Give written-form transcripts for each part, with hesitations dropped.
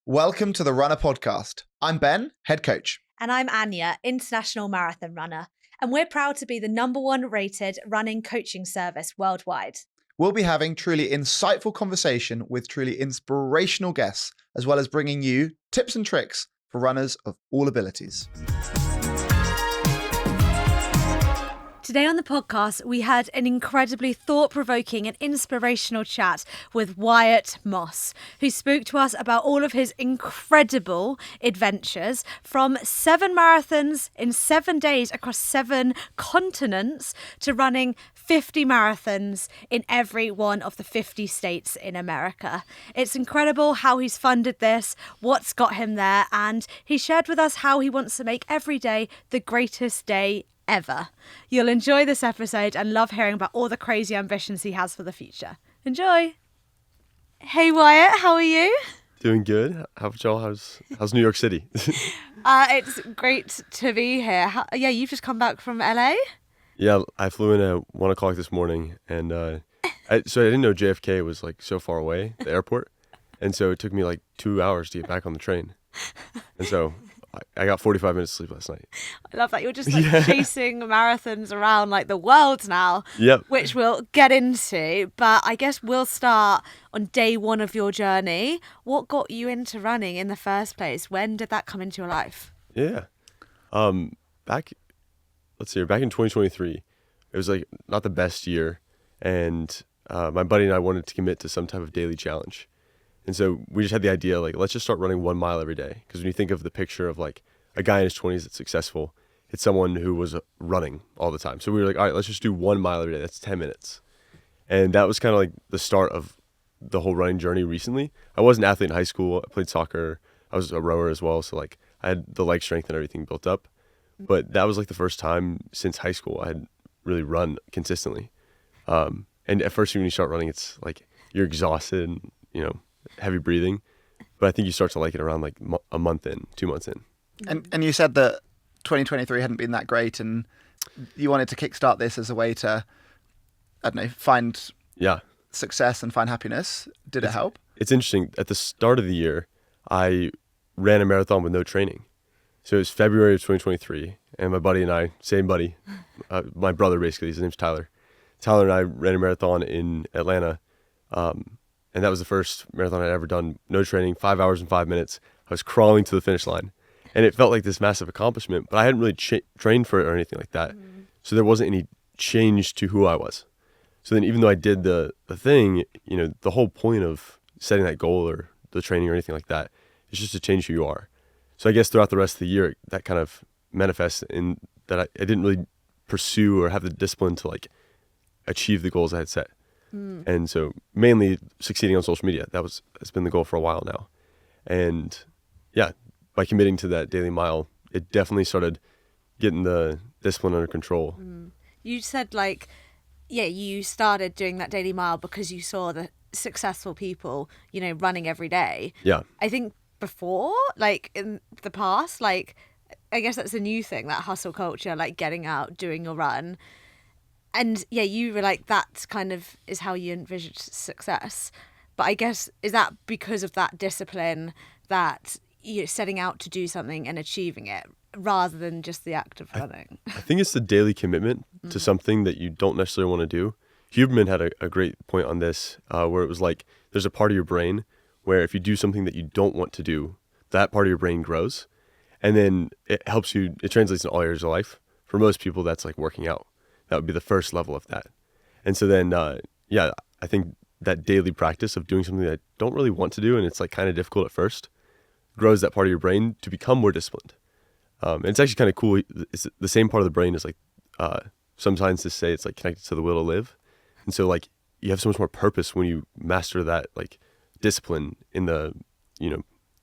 Welcome to the Runna Podcast. I'm Ben, head coach. And I'm Anya, international marathon runner. And we're proud to be the #1 rated running coaching service worldwide. We'll be having truly insightful conversation with truly inspirational guests, as well as bringing you tips and tricks for runners of all abilities. Today on the podcast, we had an incredibly thought-provoking and inspirational chat with Wyatt Moss, who spoke to us about all of his incredible adventures from 7 marathons in 7 days across 7 continents to running 50 marathons in every one of the 50 states in America. It's incredible how he's funded this, what's got him there, and he shared with us how he wants to make every day the greatest day ever. You'll enjoy this episode and love hearing about all the crazy ambitions he has for the future. Enjoy. Hey Wyatt, how are you? Doing good. How about y'all? How's New York City? It's great to be here. You've just come back from LA? Yeah, I flew in at 1 o'clock this morning, and I didn't know JFK was like so far away, the airport, and so it took me like 2 hours to get back on the train, and so I got 45 minutes of sleep last night. I love that. You're just chasing marathons around like the world now, Yep. Which we'll get into. But I guess we'll start on day 1 of your journey. What got you into running in the first place? When did that come into your life? Yeah. Back in 2023, it was like not the best year, and my buddy and I wanted to commit to some type of daily challenge. And so we just had the idea, like, let's just start running 1 mile every day. Because when you think of the picture of like a guy in his 20s that's successful, it's someone who was running all the time. So we were like, all right, let's just do 1 mile every day. That's 10 minutes. And that was kind of like the start of the whole running journey recently. I was an athlete in high school. I played soccer. I was a rower as well. So like I had the leg strength and everything built up. But that was like the first time since high school I had really run consistently. And at first when you start running, it's like you're exhausted and, heavy breathing, but I think you start to like it around like a month in, 2 months in. And you said that 2023 hadn't been that great, and you wanted to kickstart this as a way to, I don't know, find success and find happiness. Did it help? It's interesting. At the start of the year, I ran a marathon with no training. So it was February of 2023, and my buddy and I, same buddy, my brother basically, his name's Tyler. Tyler and I ran a marathon in Atlanta. And that was the first marathon I'd ever done. No training, 5 hours and 5 minutes. I was crawling to the finish line. And it felt like this massive accomplishment, but I hadn't really trained for it or anything like that. So there wasn't any change to who I was. So then even though I did the thing, the whole point of setting that goal or the training or anything like that is just to change who you are. So I guess throughout the rest of the year, that kind of manifests in that I didn't really pursue or have the discipline to like achieve the goals I had set. And so mainly succeeding on social media, has been the goal for a while now. And yeah, by committing to that daily mile, it definitely started getting the discipline under control. You said you started doing that daily mile because you saw the successful people, running every day. Yeah. I think before, like in the past, I guess that's a new thing, that hustle culture, like getting out, doing your run. And you were like, that kind of is how you envisioned success. But I guess, is that because of that discipline, that you're setting out to do something and achieving it, rather than just the act of running? I think it's the daily commitment to something that you don't necessarily want to do. Huberman had a great point on this, where it was like, there's a part of your brain where if you do something that you don't want to do, that part of your brain grows. And then it helps you, it translates in all areas of life. For most people, that's like working out. That would be the first level of that. And so then, I think that daily practice of doing something that I don't really want to do, and it's like kind of difficult at first, grows that part of your brain to become more disciplined. And it's actually kind of cool. It's the same part of the brain is like, some scientists say it's like connected to the will to live. And so like you have so much more purpose when you master that like discipline in the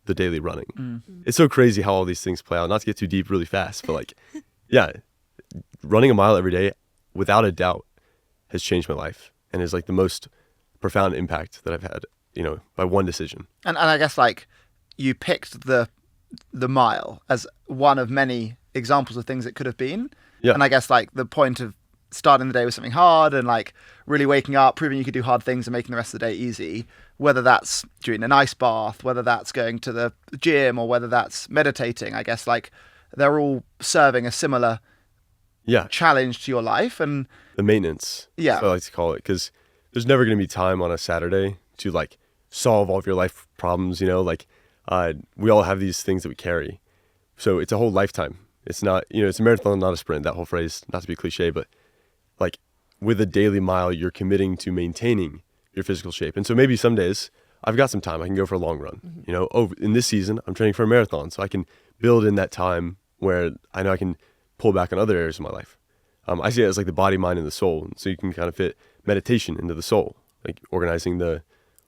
daily running. It's so crazy how all these things play out. Not to get too deep really fast, but like, running a mile every day, without a doubt, has changed my life and is like the most profound impact that I've had, by one decision. And I guess like you picked the mile as one of many examples of things it could have been. Yeah. And I guess like the point of starting the day with something hard and like really waking up, proving you could do hard things and making the rest of the day easy whether that's doing an ice bath, whether that's going to the gym, or whether that's meditating, I guess, like, they're all serving a similar challenge to your life. And the maintenance, I like to call it, because there's never going to be time on a Saturday to like solve all of your life problems, like we all have these things that we carry. So it's a whole lifetime. It's not, it's a marathon, not a sprint, that whole phrase, not to be cliche, but like with a daily mile, you're committing to maintaining your physical shape. And so maybe some days I've got some time, I can go for a long run, in this season, I'm training for a marathon. So I can build in that time where I know I can pull back on other areas of my life. I see it as like the body, mind, and the soul. And so you can kind of fit meditation into the soul, like organizing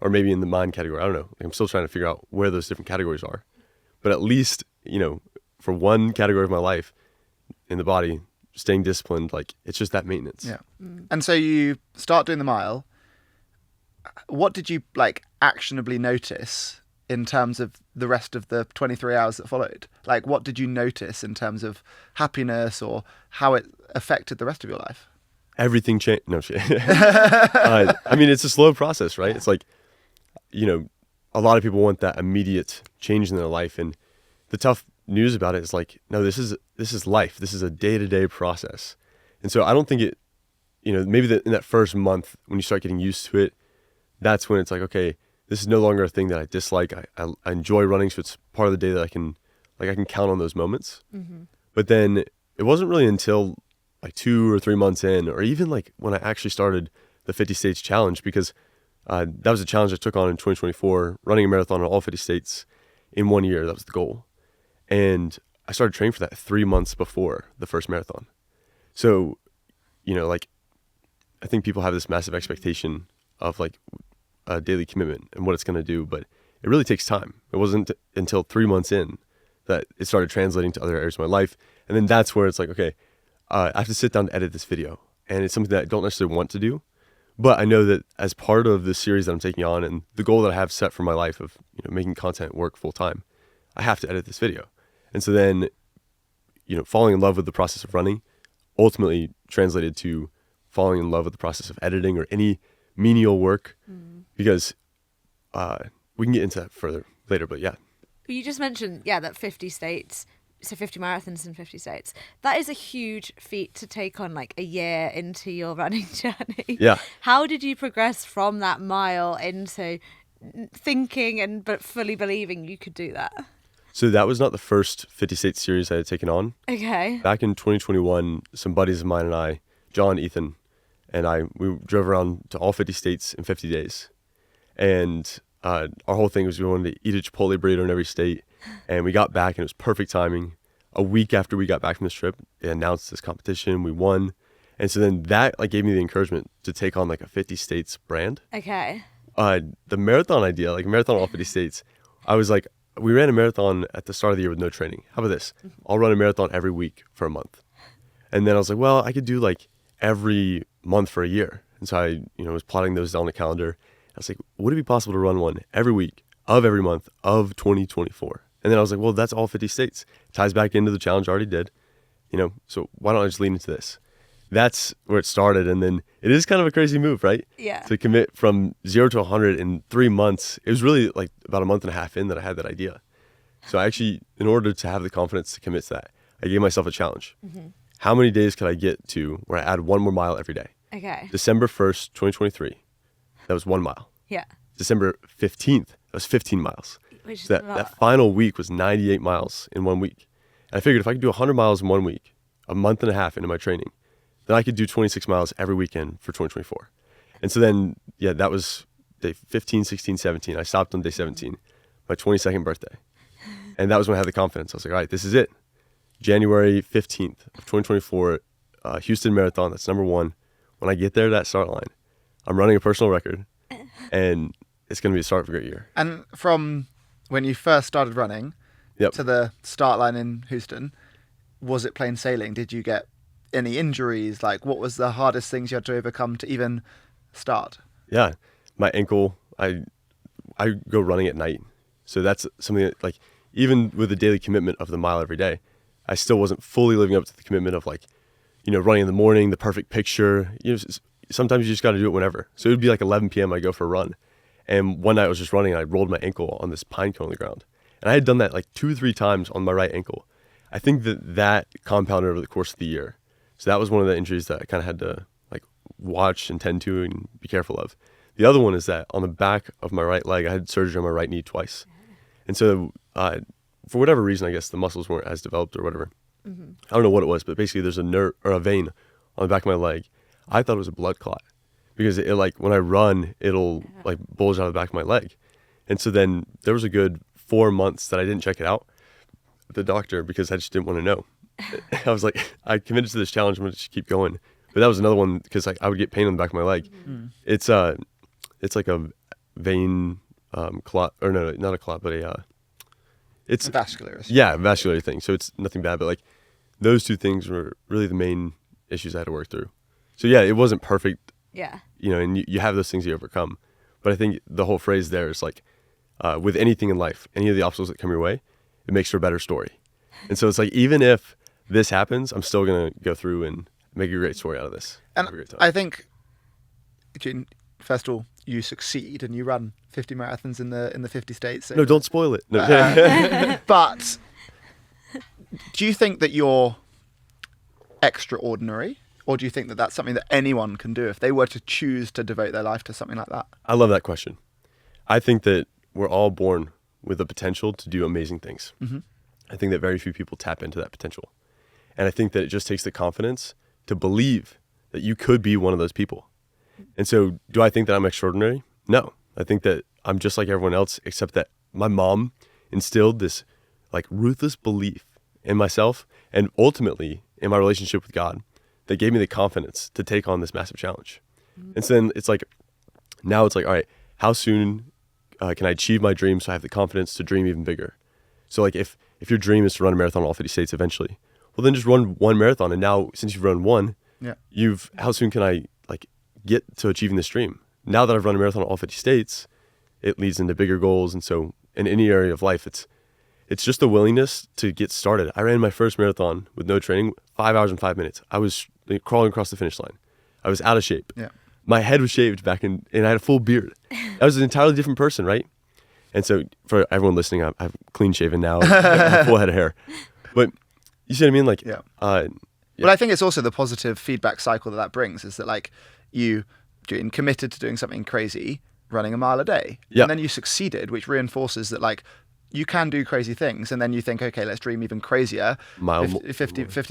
or maybe in the mind category. I don't know. I'm still trying to figure out where those different categories are. But at least, for one category of my life, in the body, staying disciplined, like it's just that maintenance. Yeah. And so you start doing the mile. What did you like actionably notice in terms of the rest of the 23 hours that followed? Like, what did you notice in terms of happiness or how it affected the rest of your life? Everything changed. No shit. I mean, it's a slow process, right? It's like, a lot of people want that immediate change in their life. And the tough news about it is like, no, this is life. This is a day-to-day process. And so I don't think it, maybe in that first month when you start getting used to it, that's when it's like, okay, this is no longer a thing that I dislike. I enjoy running, so it's part of the day that I can count on those moments. Mm-hmm. But then it wasn't really until like 2 or 3 months in, or even like when I actually started the 50 States Challenge, because that was a challenge I took on in 2024, running a marathon in all 50 states in 1 year. That was the goal. And I started training for that 3 months before the first marathon. So, like, I think people have this massive expectation of like a daily commitment and what it's going to do, but it really takes time. It wasn't until 3 months in that it started translating to other areas of my life. And then that's where it's like, okay, I have to sit down to edit this video. And it's something that I don't necessarily want to do, but I know that as part of the series that I'm taking on and the goal that I have set for my life of making content work full time, I have to edit this video. And so then, falling in love with the process of running ultimately translated to falling in love with the process of editing or any menial work, because we can get into that further later, but yeah. You just mentioned, that 50 states, so 50 marathons in 50 states. That is a huge feat to take on like a year into your running journey. Yeah. How did you progress from that mile into thinking but fully believing you could do that? So that was not the first 50 States series I had taken on. Okay. Back in 2021, some buddies of mine and I, John, Ethan, and we drove around to all 50 states in 50 days. And our whole thing was we wanted to eat a Chipotle burrito in every state. And we got back and it was perfect timing. A week after we got back from this trip, they announced this competition. We won. And so then that like gave me the encouragement to take on like a 50 states brand. Okay. The marathon idea, like marathon all 50 states, I was like, we ran a marathon at the start of the year with no training. How about this? I'll run a marathon every week for a month. And then I was like, well, I could do like every month for a year. And so I, was plotting those down on the calendar. I was like, would it be possible to run one every week of every month of 2024? And then I was like, well, that's all 50 states. It ties back into the challenge I already did, so why don't I just lean into this? That's where it started. And then it is kind of a crazy move, right? Yeah. To commit from 0 to 100 in 3 months. It was really like about a month and a half in that I had that idea. So I actually, in order to have the confidence to commit to that, I gave myself a challenge. Mm-hmm. How many days could I get to where I add 1 more mile every day? Okay. December 1st, 2023, that was 1 mile. Yeah. December 15th, that was 15 miles. Which is that final week was 98 miles in 1 week. And I figured if I could do 100 miles in 1 week, a month and a half into my training, then I could do 26 miles every weekend for 2024. And so then, that was day 15, 16, 17. I stopped on day 17, my 22nd birthday. And that was when I had the confidence. I was like, all right, this is it. January 15th of 2024, Houston Marathon, that's number 1. When I get there, that start line, I'm running a personal record, and it's going to be the start of a great year. And from when you first started running to the start line in Houston, was it plain sailing? Did you get any injuries? Like, what was the hardest things you had to overcome to even start? Yeah, my ankle, I go running at night. So that's something that, like, even with the daily commitment of the mile every day, I still wasn't fully living up to the commitment of, like, running in the morning, the perfect picture. Sometimes you just got to do it whenever. So it would be like 11 p.m. I go for a run. And one night I was just running and I rolled my ankle on this pine cone on the ground. And I had done that like 2 or 3 times on my right ankle. I think that compounded over the course of the year. So that was one of the injuries that I kind of had to like watch and tend to and be careful of. The other one is that on the back of my right leg, I had surgery on my right knee twice. And so for whatever reason, I guess the muscles weren't as developed or whatever. Mm-hmm. I don't know what it was, but basically there's a nerve or a vein on the back of my leg. I thought it was a blood clot because it like when I run, it'll like bulge out of the back of my leg. And so then there was a good 4 months that I didn't check it out with the doctor because I just didn't want to know. I was like, I committed to this challenge. I'm going to just keep going. But that was another one because like I would get pain on the back of my leg. Mm-hmm. It's like a vein clot, or no, not a clot, but it's vascular. Yeah, vascular thing. So it's nothing bad, but like those 2 things were really the main issues I had to work through. So yeah, it wasn't perfect. Yeah. You know, and you have those things you overcome. But I think the whole phrase there is like, with anything in life, any of the obstacles that come your way, it makes for a better story. And so it's like, even if this happens, I'm still going to go through and make a great story out of this. And I think, first of all, you succeed and you run 50 marathons in the 50 states. So. No, don't spoil it. No. But do you think that you're extraordinary? Or do you think that that's something that anyone can do if they were to choose to devote their life to something like that? I love that question. I think that we're all born with the potential to do amazing things. Mm-hmm. I think that very few people tap into that potential. And I think that it just takes the confidence to believe that you could be one of those people. And so do I think that I'm extraordinary? No. I think that I'm just like everyone else, except that my mom instilled this like ruthless belief in myself and ultimately in my relationship with God that gave me the confidence to take on this massive challenge. Mm-hmm. And so then it's like, now it's like, all right, how soon can I achieve my dream so I have the confidence to dream even bigger? So like if your dream is to run a marathon in all 50 states eventually, well then just run one marathon. And now since you've run one, how soon can I like get to achieving this dream? Now that I've run a marathon in all 50 states, it leads into bigger goals. And so in any area of life, it's just the willingness to get started. I ran my first marathon with no training, 5 hours and 5 minutes. I was crawling across the finish line. I was out of shape. Yeah. My head was shaved back and I had a full beard. I was an entirely different person, right? And so for everyone listening, I'm clean shaven now, I have a full head of hair. But you see what I mean? Like, yeah. But I think it's also the positive feedback cycle that brings is that like you committed to doing something crazy, running a mile a day, and then you succeeded, which reinforces that like you can do crazy things, and then you think, okay, let's dream even crazier. 50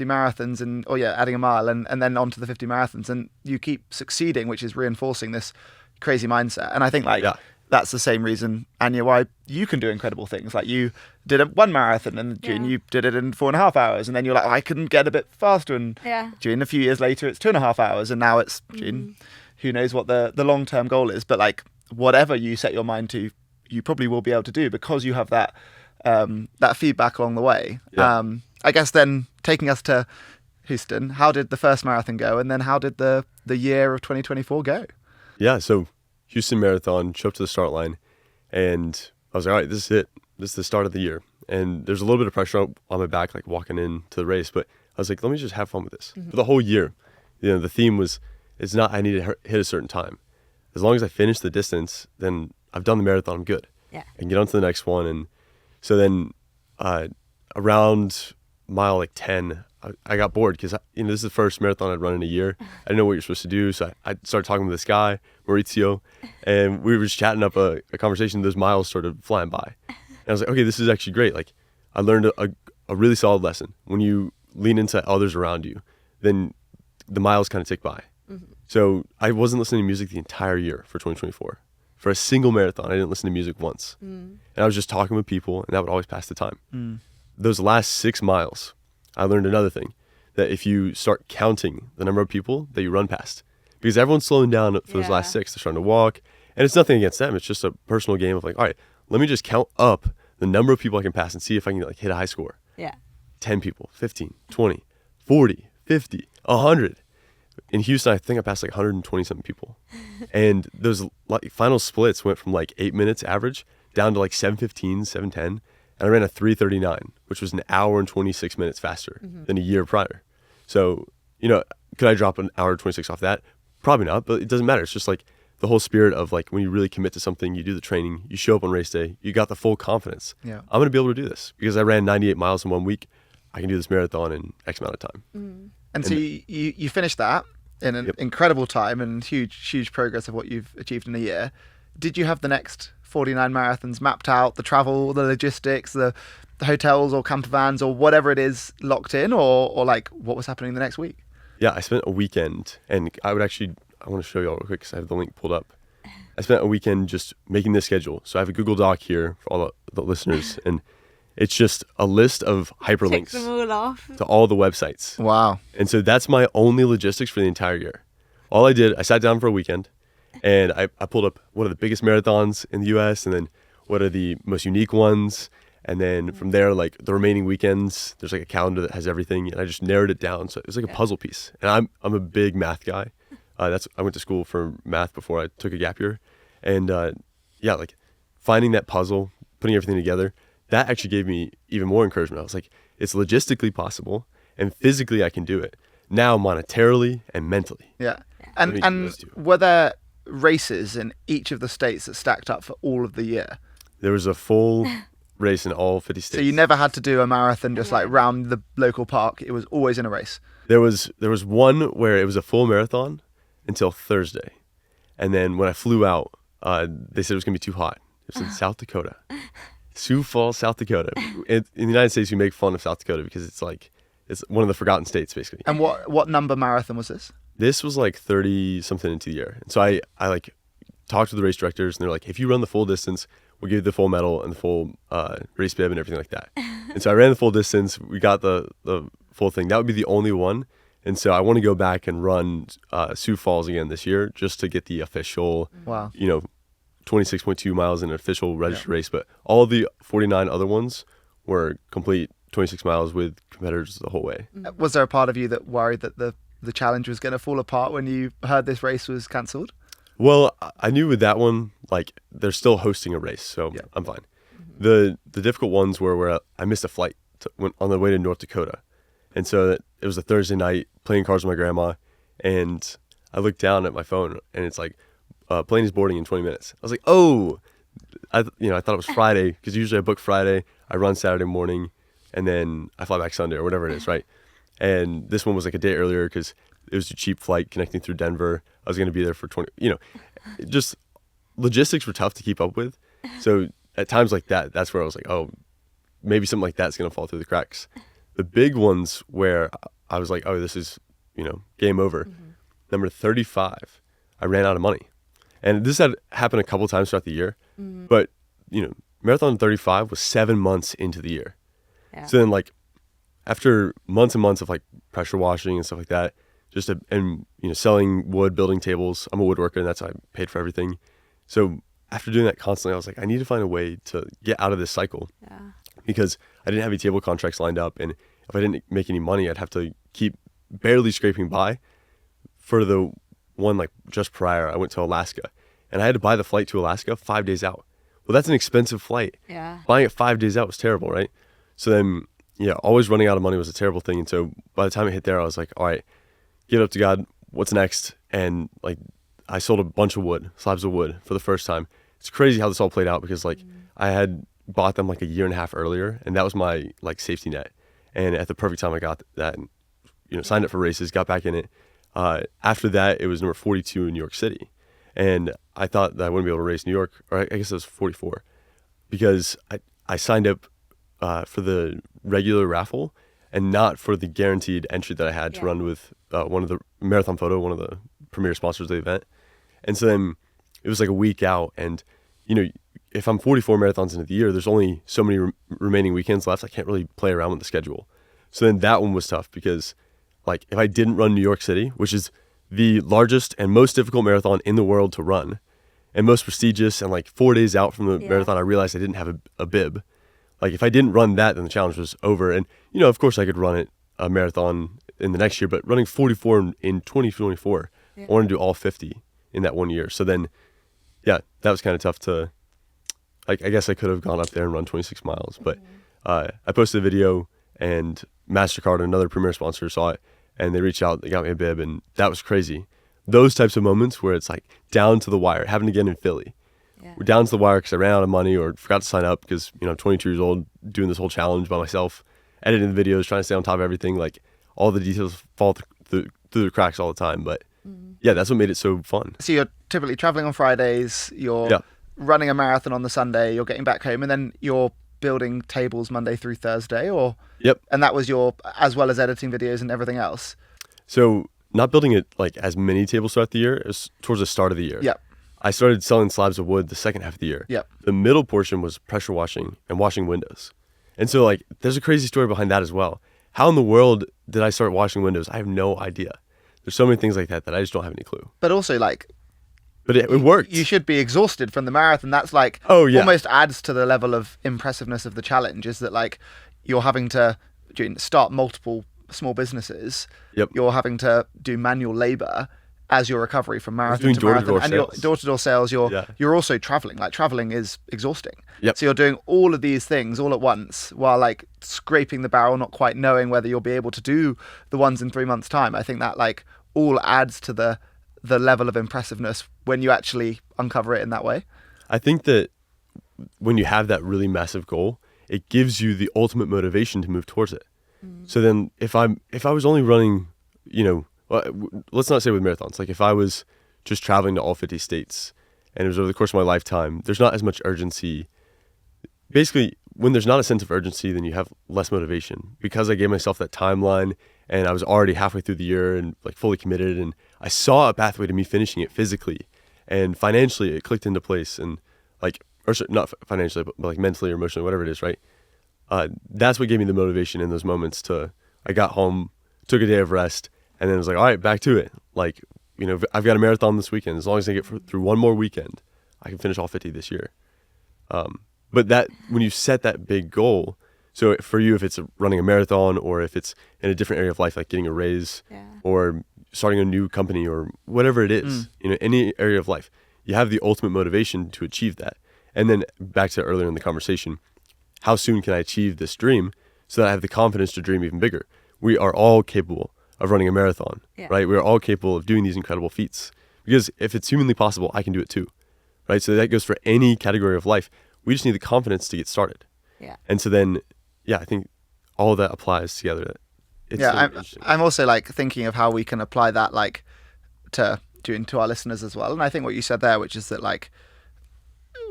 marathons and adding a mile and then on to the 50 marathons, and you keep succeeding, which is reinforcing this crazy mindset. And I think that's the same reason, Anya, why you can do incredible things. Like you did one marathon in June, you did it in 4.5 hours, and then you're like, I couldn't get a bit faster. And June, a few years later, it's 2.5 hours, and now it's June. Who knows what the long-term goal is? But like whatever you set your mind to, you probably will be able to do because you have that feedback along the way. Yeah. I guess then taking us to Houston, how did the first marathon go, and then how did the year of 2024 go? Yeah, so Houston Marathon, show up to the start line, and I was like, all right, this is it. This is the start of the year. And there's a little bit of pressure on my back, like walking into the race, but I was like, let me just have fun with this. Mm-hmm. For the whole year, the theme was, it's not I need to hit a certain time. As long as I finish the distance, then I've done the marathon, I'm good. Yeah. I can get on to the next one. And so then around mile like 10, I got bored because this is the first marathon I'd run in a year. I didn't know what you're supposed to do. So I started talking to this guy, Maurizio, and we were just chatting up a conversation. Those miles started flying by. And I was like, okay, this is actually great. Like I learned a really solid lesson. When you lean into others around you, then the miles kind of tick by. Mm-hmm. So I wasn't listening to music the entire year for 2024. For a single marathon, I didn't listen to music once. Mm. And I was just talking with people, and that would always pass the time. Mm. Those last 6 miles, I learned another thing, that if you start counting the number of people that you run past, because everyone's slowing down for those last 6, they're starting to walk, and it's nothing against them. It's just a personal game of like, all right, let me just count up the number of people I can pass and see if I can like hit a high score. Yeah. 10 people, 15, 20, 40, 50, 100. In Houston, I think I passed like 120-something people. And those like final splits went from like 8 minutes average down to like 7:15, 7:10. And I ran a 3:39, which was an hour and 26 minutes faster than a year prior. So, could I drop an hour and 26 off that? Probably not, but it doesn't matter. It's just like the whole spirit of like when you really commit to something, you do the training, you show up on race day, you got the full confidence. Yeah. I'm going to be able to do this because I ran 98 miles in 1 week. I can do this marathon in X amount of time. And so you finished that in an incredible time and huge progress of what you've achieved in a year. Did you have the next 49 marathons mapped out, the travel, the logistics, the hotels or camper vans or whatever it is locked in, or like what was happening the next week? Yeah, I spent a weekend, and I want to show you all real quick because I have the link pulled up. I spent a weekend just making this schedule. So I have a Google Doc here for all the listeners, and it's just a list of hyperlinks Tick them all off. to all the websites. Wow. And so that's my only logistics for the entire year. All I did, I sat down for a weekend, and I pulled up what are the biggest marathons in the U.S., and then what are the most unique ones. And then from there, like the remaining weekends, there's like a calendar that has everything, and I just narrowed it down. So it was like a puzzle piece. And I'm a big math guy. I went to school for math before I took a gap year, and like finding that puzzle, putting everything together, that actually gave me even more encouragement. I was like, it's logistically possible, and physically I can do it. Now monetarily and mentally. Yeah. And were there races in each of the states that stacked up for all of the year? There was a full race in all 50 states. So you never had to do a marathon just like round the local park. It was always in a race. There was one where it was a full marathon until Thursday. And then when I flew out, they said it was going to be too hot. It was in South Dakota. Sioux Falls, South Dakota. In the United States, we make fun of South Dakota because it's one of the forgotten states, basically. And what number marathon was this? This was like 30 something into the year. And so I like talked to the race directors, and they're like, if you run the full distance, we'll give you the full medal and the full race bib and everything like that. And so I ran the full distance. We got the full thing. That would be the only one. And so I want to go back and run Sioux Falls again this year just to get the official, 26.2 miles in an official registered race. But all the 49 other ones were complete 26 miles with competitors the whole way. Was there a part of you that worried that the challenge was going to fall apart when you heard this race was cancelled? Well, I knew with that one, like they're still hosting a race, so I'm fine. The difficult ones were where I missed a flight on the way to North Dakota. And so it was a Thursday night, playing cards with my grandma, and I looked down at my phone, and it's like, plane is boarding in 20 minutes. I was like, oh, I thought it was Friday, because usually I book Friday, I run Saturday morning, and then I fly back Sunday or whatever it is, right? And this one was like a day earlier because it was a cheap flight connecting through Denver. I was going to be there for 20, just logistics were tough to keep up with. So at times like that, that's where I was like, oh, maybe something like that's going to fall through the cracks. The big ones where I was like, oh, this is, game over. Number 35, I ran out of money. And this had happened a couple times throughout the year. But, Marathon 35 was 7 months into the year. Yeah. So then like after months and months of like pressure washing and stuff like that, selling wood, building tables, I'm a woodworker and that's how I paid for everything. So after doing that constantly, I was like, I need to find a way to get out of this cycle because I didn't have any table contracts lined up. And if I didn't make any money, I'd have to keep barely scraping by. For the one like just prior, I went to Alaska and I had to buy the flight to Alaska 5 days out. Well, that's an expensive flight. Yeah. Buying it 5 days out was terrible, right? So then, always running out of money was a terrible thing. And so by the time I hit there, I was like, all right, give it up to God. What's next? And like, I sold a bunch of wood, slabs of wood for the first time. It's crazy how this all played out because like I had bought them like a year and a half earlier, and that was my like safety net. And at the perfect time I got that and, signed up for races, got back in it. After that, it was number 42 in New York City. And I thought that I wouldn't be able to race New York, or I guess it was 44, because I signed up for the regular raffle and not for the guaranteed entry that I had to run with one of the Marathon Photo, one of the premier sponsors of the event. And so then it was like a week out, and if I'm 44 marathons into the year, there's only so many remaining weekends left. I can't really play around with the schedule. So then that one was tough because like if I didn't run New York City, which is the largest and most difficult marathon in the world to run and most prestigious, and like 4 days out from the marathon, I realized I didn't have a bib. Like if I didn't run that, then the challenge was over. And, of course I could run it a marathon in the next year, but running 44 in 2024, I want to do all 50 in that 1 year. So then, that was kind of tough to, like, I guess I could have gone up there and run 26 miles, but I posted a video and MasterCard, another premier sponsor, saw it and they reached out, they got me a bib, and that was crazy. those types of moments where it's like down to the wire, happened again in Philly. Yeah. We're down to the wire because I ran out of money or forgot to sign up because, I'm 22 years old doing this whole challenge by myself, editing the videos, trying to stay on top of everything. Like all the details fall through the cracks all the time. But yeah, that's what made it so fun. So you're typically traveling on Fridays, you're running a marathon on the Sunday, you're getting back home, and then you're building tables Monday through Thursday, or? Yep. And that was as well as editing videos and everything else? So not building it like as many tables throughout the year, it was towards the start of the year. Yep. I started selling slabs of wood the second half of the year. Yep. The middle portion was pressure washing and washing windows. And so like there's a crazy story behind that as well. How in the world did I start washing windows? I have no idea. There's so many things like that I just don't have any clue. But also like... But it worked. You should be exhausted from the marathon. That's like almost adds to the level of impressiveness of the challenge, is that like you're having to start multiple small businesses. Yep. You're having to do manual labor as your recovery from marathon to marathon. And your door-to-door sales, you're also traveling. Like traveling is exhausting. Yep. So you're doing all of these things all at once while like scraping the barrel, not quite knowing whether you'll be able to do the ones in 3 months' time. I think that like all adds to the level of impressiveness when you actually uncover it in that way. I think that when you have that really massive goal, it gives you the ultimate motivation to move towards it. So then if I was only running, let's not say with marathons, like if I was just traveling to all 50 states and it was over the course of my lifetime, there's not as much urgency. Basically, when there's not a sense of urgency, then you have less motivation, because I gave myself that timeline and I was already halfway through the year and like fully committed, and I saw a pathway to me finishing it physically and financially. It clicked into place, and not financially, but like mentally or emotionally, whatever it is, right? That's what gave me the motivation in those moments I got home, took a day of rest, and then was like, all right, back to it. Like, I've got a marathon this weekend. As long as I get through one more weekend, I can finish all 50 this year. But that, when you set that big goal, so for you, if it's running a marathon or if it's in a different area of life, like getting a raise or starting a new company or whatever it is, any area of life, you have the ultimate motivation to achieve that. And then back to earlier in the conversation, how soon can I achieve this dream so that I have the confidence to dream even bigger? We are all capable of running a marathon, right? We are all capable of doing these incredible feats, because if it's humanly possible, I can do it too, right? So that goes for any category of life. We just need the confidence to get started. Yeah. And so then, I think all of that applies together. I'm also like thinking of how we can apply that like to our listeners as well. And I think what you said there, which is that like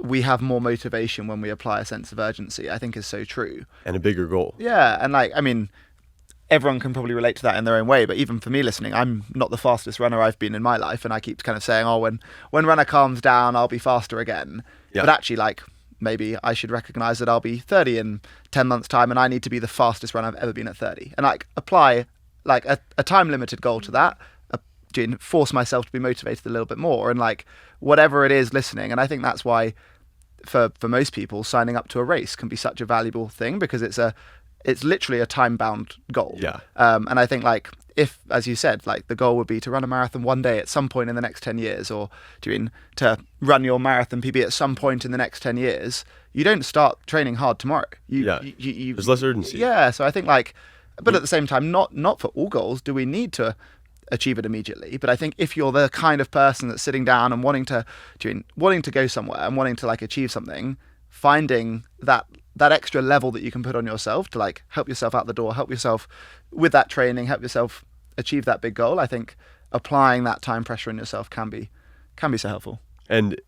we have more motivation when we apply a sense of urgency, I think is so true. And a bigger goal. Yeah. And like, I mean, everyone can probably relate to that in their own way, but even for me listening, I'm not the fastest runner I've been in my life. And I keep kind of saying, when runner calms down, I'll be faster again. Yeah. But actually, like, maybe I should recognize that I'll be 30 in 10 months' time, and I need to be the fastest runner I've ever been at 30. And like apply like a time limited goal to that, force myself to be motivated a little bit more, and like whatever it is listening. And I think that's why for most people, signing up to a race can be such a valuable thing, because it's literally a time-bound goal. Yeah. And I think like if, as you said, like the goal would be to run a marathon one day at some point in the next 10 years, or to run your marathon PB at some point in the next 10 years, you don't start training hard tomorrow. There's less urgency. Yeah. So I think like, but at the same time, not for all goals do we need to achieve it immediately. But I think if you're the kind of person that's sitting down and wanting to go somewhere and wanting to like achieve something, finding that extra level that you can put on yourself to like help yourself out the door, help yourself with that training, help yourself achieve that big goal. I think applying that time pressure on yourself can be so helpful. And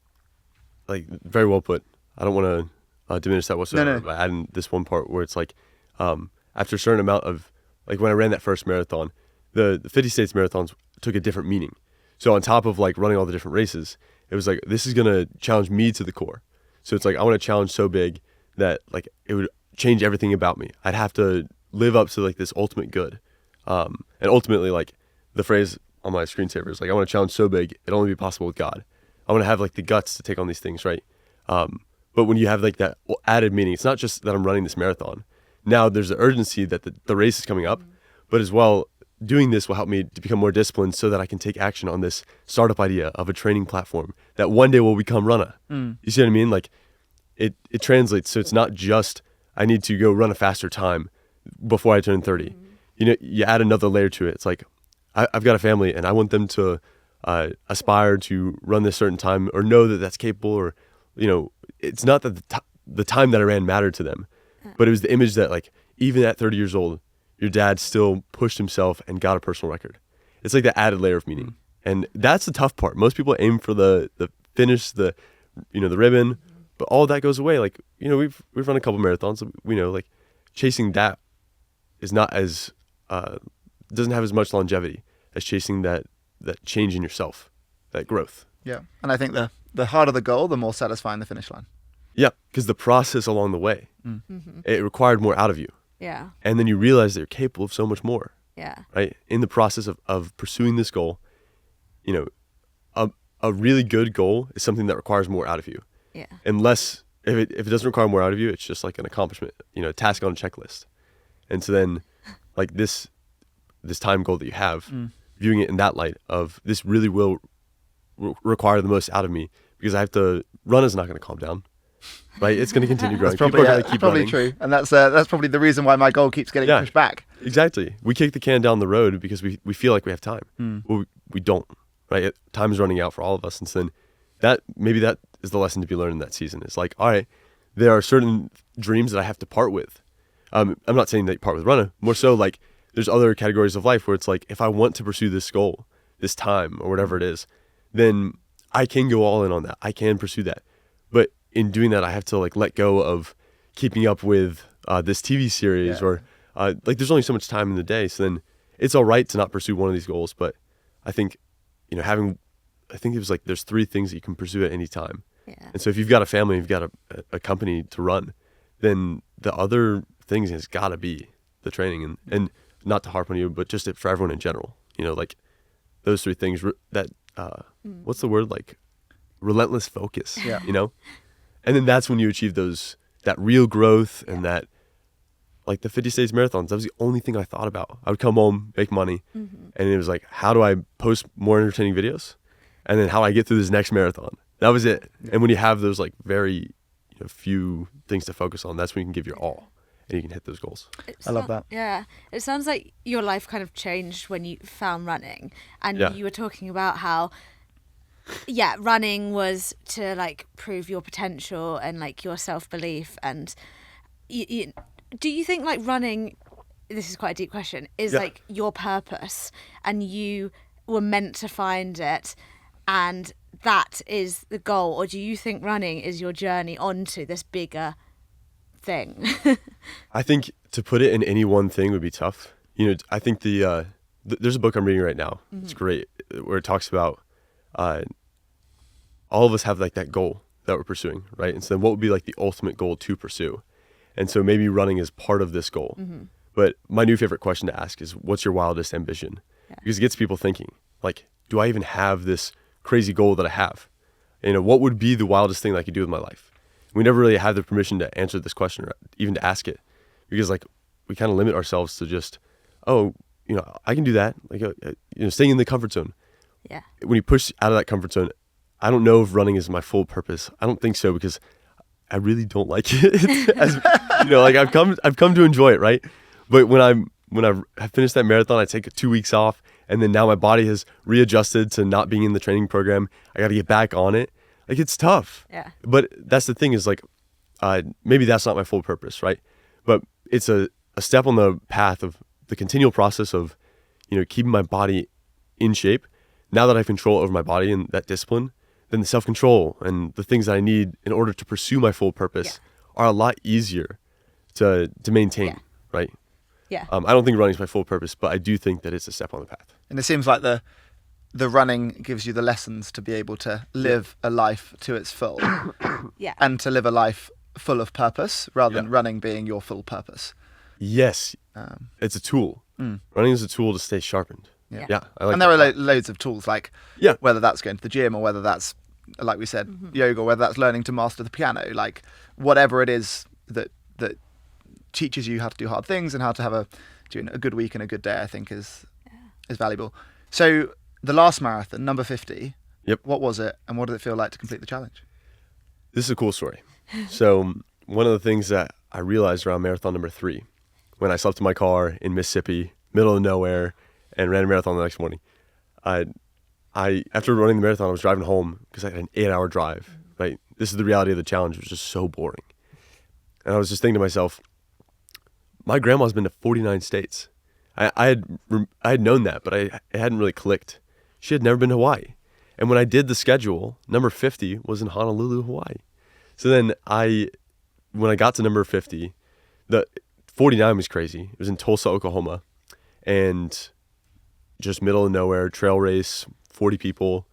like, very well put. I don't want to diminish that whatsoever. No. By adding this one part where it's like, after a certain amount of, like when I ran that first marathon, the 50 States marathons took a different meaning. So on top of like running all the different races, it was like, this is going to challenge me to the core. So it's like, I want to challenge so big that like it would change everything about me. I'd have to live up to like this ultimate good. And ultimately, like the phrase on my screensaver is like, I want to challenge so big, it'll only be possible with God. I want to have like the guts to take on these things, right? But when you have like that added meaning, it's not just that I'm running this marathon. Now there's the urgency that the race is coming up, but as well, doing this will help me to become more disciplined so that I can take action on this startup idea of a training platform that one day will become Runna. You see what I mean? Like it translates. So it's not just, I need to go run a faster time before I turn 30. You add another layer to it. It's like, I've got a family and I want them to aspire to run this certain time or know that that's capable, or, you know, it's not that the time that I ran mattered to them, but it was the image that, like, even at 30 years old, your dad still pushed himself and got a personal record. It's like that added layer of meaning. And that's the tough part. Most people aim for the finish, the ribbon, but all that goes away. Like, you know, we've run a couple marathons. We know, like, chasing that is not as, doesn't have as much longevity as chasing that change in yourself, that growth. Yeah. And I think the harder the goal, the more satisfying the finish line. Yeah, because the process along the way, it required more out of you. Yeah. And then you realize that you're capable of so much more. Yeah. Right? In the process of pursuing this goal, you know, a really good goal is something that requires more out of you. Yeah. Unless, if it doesn't require more out of you, it's just like an accomplishment, you know, a task on a checklist. And so then, like, this time goal that you have, viewing it in that light of, this really will require the most out of me, because I have to, run is not going to calm down. Right, it's going to continue growing. That's probably, People are going to keep probably running. true, and that's probably the reason why my goal keeps getting pushed back. Exactly. We kick the can down the road because we feel like we have time. Well, we don't. Right, time is running out for all of us, and so then that is the lesson to be learned in that season. It's like, all right, there are certain dreams that I have to part with. I'm not saying that you part with Runna. More so, like, there's other categories of life where it's like, if I want to pursue this goal, this time, or whatever it is, then I can go all in on that. I can pursue that. But in doing that, I have to, like, let go of keeping up with this TV series, or like, there's only so much time in the day. So then it's all right to not pursue one of these goals. But I think, you know, I think it was like, there's 3 things that you can pursue at any time. Yeah. And so if you've got a family, you've got a company to run, then the other things has got to be the training, and not to harp on you, but just for everyone in general, you know, like, those 3 things that, what's the word? Like, relentless focus, you know? And then that's when you achieve that real growth, and that, like, the 50 States marathons, that was the only thing I thought about. I would come home, make money, and it was like, how do I post more entertaining videos? And then how I get through this next marathon. That was it. And when you have those, like, very, you know, few things to focus on, that's when you can give your all, and you can hit those goals. I love that. Yeah. It sounds like your life kind of changed when you found running, and you were talking about how, running was to, like, prove your potential and, like, your self-belief. And do you think, like, running, this is quite a deep question, is like your purpose, and you were meant to find it, and that is the goal? Or do you think running is your journey onto this bigger thing? I think to put it in any one thing would be tough. You know, I think there's a book I'm reading right now. It's great, where it talks about all of us have, like, that goal that we're pursuing, right? And so then what would be, like, the ultimate goal to pursue? And so maybe running is part of this goal. But my new favorite question to ask is, what's your wildest ambition? Because it gets people thinking, like, do I even have this crazy goal that I have? You know, what would be the wildest thing that I could do with my life? We never really have the permission to answer this question, or even to ask it, because, like, we kind of limit ourselves to just, oh, you know, I can do that. Like, you know, staying in the comfort zone. Yeah. When you push out of that comfort zone, I don't know if running is my full purpose. I don't think so, because I really don't like it. As, you know, like, I've come to enjoy it, right? But when I finished that marathon, I take 2 weeks off, and then now my body has readjusted to not being in the training program. I got to get back on it. Like, it's tough. Yeah. But that's the thing, is, like, maybe that's not my full purpose, right? But it's a step on the path of the continual process of, you know, keeping my body in shape. Now that I have control over my body and that discipline, then the self-control and the things that I need in order to pursue my full purpose are a lot easier to maintain, right? Yeah. I don't think running is my full purpose, but I do think that it's a step on the path. And it seems like the running gives you the lessons to be able to live a life to its full. And to live a life full of purpose, rather than running being your full purpose. Yes. It's a tool. Running is a tool to stay sharpened. Yeah. I like and there are loads of tools, like, whether that's going to the gym, or whether that's, like we said, yoga, or whether that's learning to master the piano, like, whatever it is that teaches you how to do hard things and how to have a good week and a good day, I think is valuable. So the last marathon, number 50, what was it, and what did it feel like to complete the challenge? This is a cool story. So one of the things that I realized around marathon number 3, when I slept in my car in Mississippi, middle of nowhere, and ran a marathon the next morning, I after running the marathon, I was driving home because I had an 8-hour drive, right? This is the reality of the challenge. It was just so boring. And I was just thinking to myself, my grandma's been to 49 states. I had known that, but it hadn't really clicked. She had never been to Hawaii. And when I did the schedule, number 50 was in Honolulu, Hawaii. So then when I got to number 50, the 49 was crazy. It was in Tulsa, Oklahoma, and just middle of nowhere, trail race, 40 people.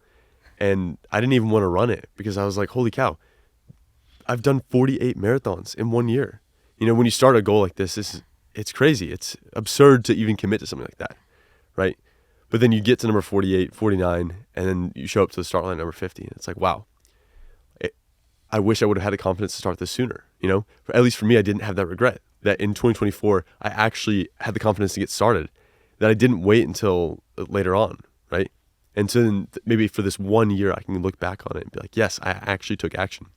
And I didn't even want to run it because I was like, holy cow, I've done 48 marathons in 1 year. You know, when you start a goal like this, it's crazy. It's absurd to even commit to something like that, right? But then you get to number 48, 49, and then you show up to the start line number 50. And it's like, wow, I wish I would have had the confidence to start this sooner. You know, at least for me, I didn't have that regret that in 2024, I actually had the confidence to get started, that I didn't wait until later on, right? And so then maybe for this 1 year, I can look back on it and be like, yes, I actually took action.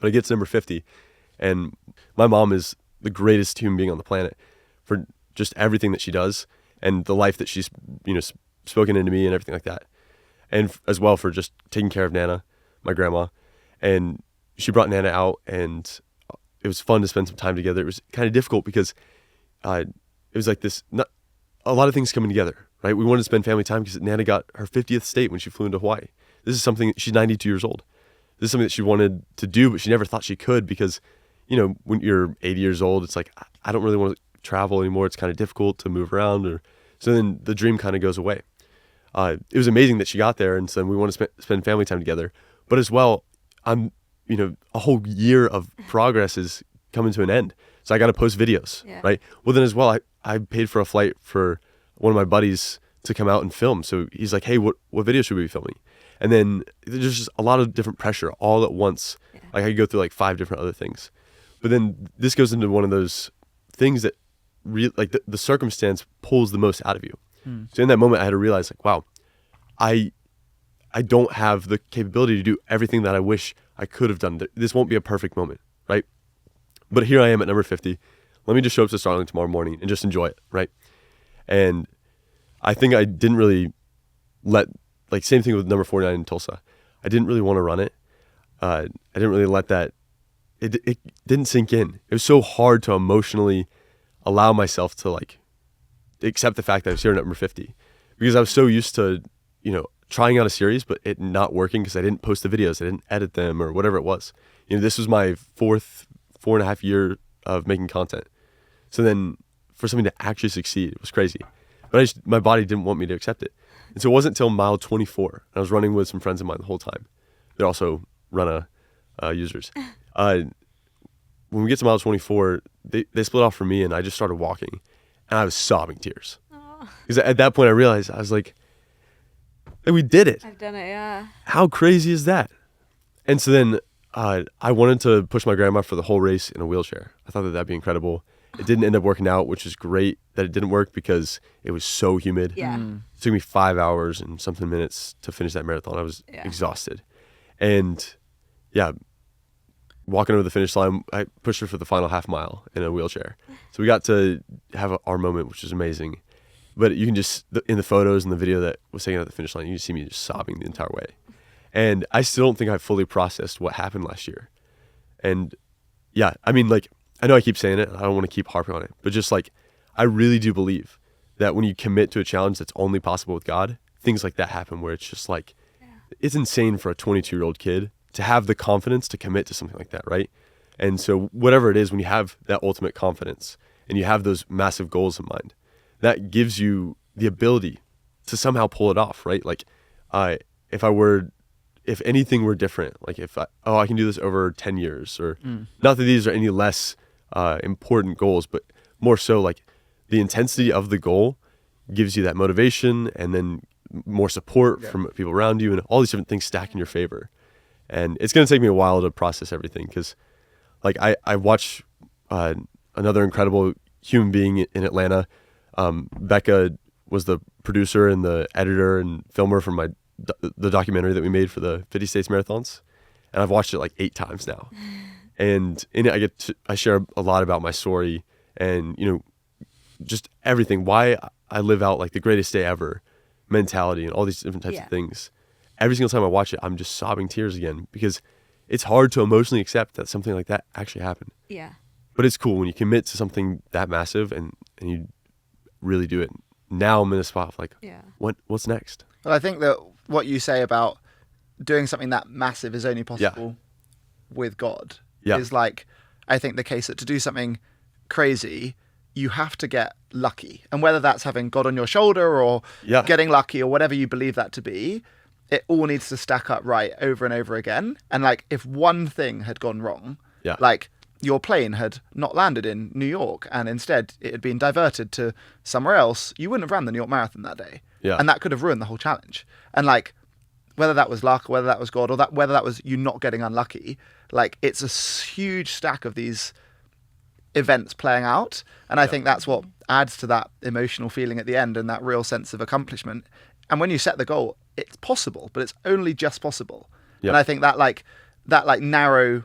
But I get to number 50, and my mom is the greatest human being on the planet for just everything that she does and the life that she's, you know, spoken into me and everything like that. And as well for just taking care of Nana, my grandma. And she brought Nana out, and it was fun to spend some time together. It was kind of difficult because it was like this, a lot of things coming together, right? We wanted to spend family time because Nana got her 50th state when she flew into Hawaii. This is something, she's 92 years old. This is something that she wanted to do, but she never thought she could because, you know, when you're 80 years old, it's like, I don't really want to travel anymore. It's kind of difficult to move around. So then the dream kind of goes away. It was amazing that she got there, and so we want to spend family time together. But as well, you know, a whole year of progress is coming to an end. So I got to post videos, right? Well, then as well, I paid for a flight for one of my buddies to come out and film. So he's like, hey, what video should we be filming? And then there's just a lot of different pressure all at once. Yeah. Like I could go through like 5 different other things. But then this goes into one of those things that like the circumstance pulls the most out of you. So in that moment, I had to realize like, wow, I don't have the capability to do everything that I wish I could have done. This won't be a perfect moment, right? But here I am at number 50. Let me just show up to Starling tomorrow morning and just enjoy it, right? And I think I didn't really like same thing with number 49 in Tulsa. I didn't really want to run it. I didn't really let that, it didn't sink in. It was so hard to emotionally allow myself to like accept the fact that I was here at number 50 because I was so used to, you know, trying out a series, but it not working because I didn't post the videos. I didn't edit them or whatever it was. You know, this was my 4.5 year of making content. So then for something to actually succeed, it was crazy. But my body didn't want me to accept it. And so it wasn't until mile 24, and I was running with some friends of mine the whole time. They're also Runna users. When we get to mile 24, they split off from me, and I just started walking, and I was sobbing tears. Because at that point I realized, I was like, hey, we did it. I've done it, yeah. How crazy is that? And so then I wanted to push my grandma for the whole race in a wheelchair. I thought that'd be incredible. It didn't end up working out, which is great that it didn't work because it was so humid. Yeah. It took me 5 hours and something minutes to finish that marathon. I was exhausted. And yeah, walking over the finish line, I pushed her for the final half mile in a wheelchair. So we got to have our moment, which was amazing. But you can just, in the photos and the video that was taken at the finish line, you just see me just sobbing the entire way. And I still don't think I fully processed what happened last year. And yeah, I mean, like, I know I keep saying it, I don't want to keep harping on it, but just like, I really do believe that when you commit to a challenge that's only possible with God, things like that happen where it's just like, it's insane for a 22-year-old kid to have the confidence to commit to something like that, right? And so whatever it is, when you have that ultimate confidence and you have those massive goals in mind, that gives you the ability to somehow pull it off, right? Like, if anything were different, like I can do this over 10 years, or not that these are any less important goals, but more so like the intensity of the goal gives you that motivation and then more support from people around you and all these different things stack in your favor. And it's going to take me a while to process everything because like I watch another incredible human being in Atlanta. Becca was the producer and the editor and filmer for the documentary that we made for the 50 States Marathons. And I've watched it like 8 times now. And in it, I share a lot about my story and, you know, just everything, why I live out like the greatest day ever mentality and all these different types of things. every single time I watch it, I'm just sobbing tears again because it's hard to emotionally accept that something like that actually happened. Yeah. But it's cool when you commit to something that massive and you really do it. Now I'm in a spot of like, what's next? Well, I think that what you say about doing something that massive is only possible with God is like, I think the case that to do something crazy, you have to get lucky. And whether that's having God on your shoulder or getting lucky or whatever you believe that to be, it all needs to stack up right over and over again. And like, if one thing had gone wrong, like your plane had not landed in New York and instead it had been diverted to somewhere else, you wouldn't have ran the New York Marathon that day. Yeah. And that could have ruined the whole challenge. And like, whether that was luck, whether that was God, or whether that was you not getting unlucky, like it's a huge stack of these events playing out. And I think that's what adds to that emotional feeling at the end and that real sense of accomplishment. And when you set the goal, it's possible, but it's only just possible. And I think that narrow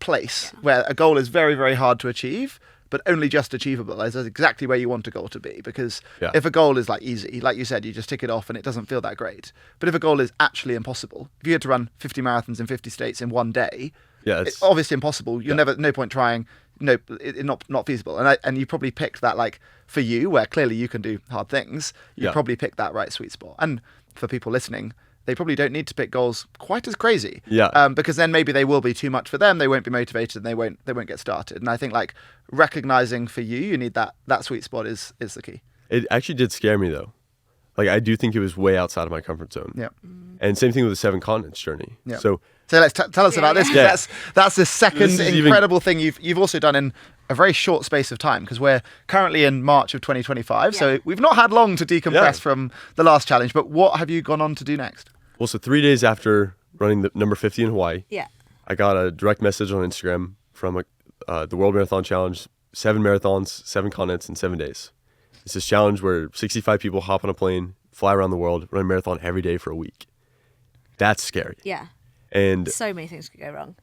place where a goal is very, very hard to achieve, but only just achievable is exactly where you want a goal to be. Because if a goal is like easy, like you said, you just tick it off and it doesn't feel that great. But if a goal is actually impossible, if you had to run 50 marathons in 50 states in one day, it's obviously impossible. You're never, no point trying. No, it's not feasible. And you probably picked that, like for you, where clearly you can do hard things, you probably picked that right sweet spot. And for people listening, they probably don't need to pick goals quite as crazy. Because then maybe they will be too much for them. They won't be motivated and they won't get started. And I think like recognizing for you need that sweet spot is the key. It actually did scare me though. Like I do think it was way outside of my comfort zone. And same thing with the 7 continents journey. So let's tell us about this. That's the second incredible thing you've also done in a very short space of time, because we're currently in March of 2025. So we've not had long to decompress from the last challenge. But what have you gone on to do next? Well, so 3 days after running the number 50 in Hawaii, I got a direct message on Instagram from the World Marathon Challenge, 7 marathons, 7 continents in 7 days. It's this challenge where 65 people hop on a plane, fly around the world, run a marathon every day for a week. That's scary. And so many things could go wrong.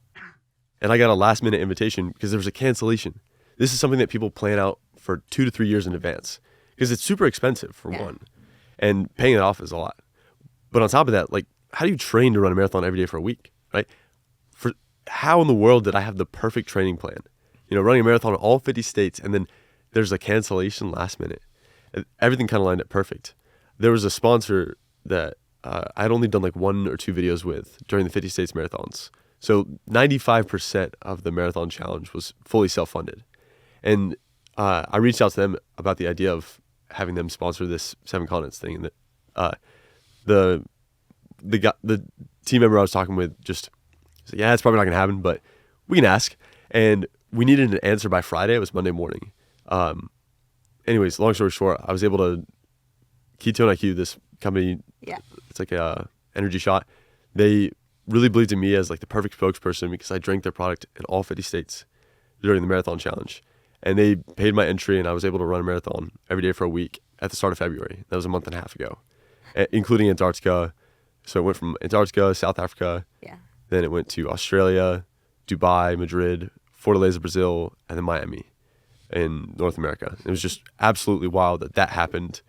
And I got a last minute invitation because there was a cancellation. This is something that people plan out for 2 to 3 years in advance because it's super expensive for one, and paying it off is a lot. But on top of that, like, how do you train to run a marathon every day for a week, right? For how in the world did I have the perfect training plan? You know, running a marathon in all 50 states, and then there's a cancellation last minute. Everything kind of lined up perfect. There was a sponsor that I had only done like 1 or 2 videos with during the 50 states marathons. So 95% of the marathon challenge was fully self-funded. And I reached out to them about the idea of having them sponsor this 7 continents thing. And the team member I was talking with just said, yeah, it's probably not going to happen, but we can ask. And we needed an answer by Friday. It was Monday morning. Anyways, long story short, I was able to Ketone IQ, this company, it's like a energy shot. They really believed in me as like the perfect spokesperson because I drank their product in all 50 states during the marathon challenge. And they paid my entry and I was able to run a marathon every day for a week at the start of February. That was a month and a half ago, including Antarctica. So it went from Antarctica, South Africa, then it went to Australia, Dubai, Madrid, Fortaleza, Brazil, and then Miami in North America. It was just absolutely wild that happened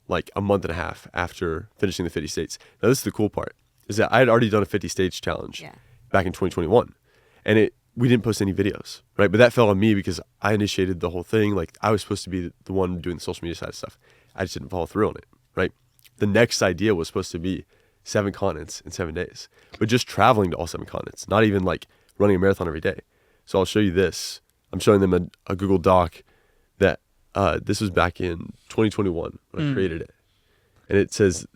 like a month and a half after finishing the 50 states. Now this is the cool part, is that I had already done a 50 states challenge back in 2021, and we didn't post any videos, right? But that fell on me because I initiated the whole thing. Like I was supposed to be the one doing the social media side of stuff. I just didn't follow through on it, right? The next idea was supposed to be 7 continents in 7 days, but just traveling to all 7 continents, not even like running a marathon every day. So I'll show you this. I'm showing them a Google Doc that this was back in 2021 when I created it. And it says,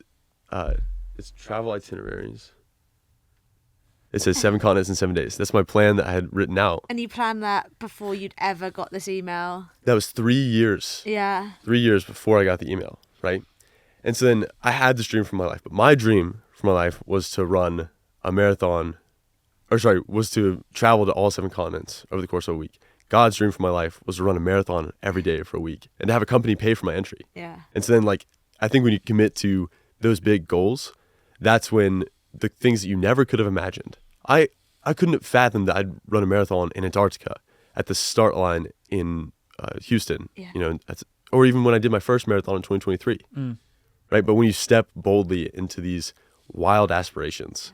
it's travel itineraries. It says 7 continents in 7 days. That's my plan that I had written out. And you planned that before you'd ever got this email? That was 3 years. 3 years before I got the email, right? And so then I had this dream for my life. But my dream for my life was to run a marathon, was to travel to all 7 continents over the course of a week. God's dream for my life was to run a marathon every day for a week and to have a company pay for my entry. And so then like, I think when you commit to those big goals, that's when the things that you never could have imagined. I couldn't have fathomed that I'd run a marathon in Antarctica at the start line in Houston, you know, or even when I did my first marathon in 2023, right? But when you step boldly into these wild aspirations,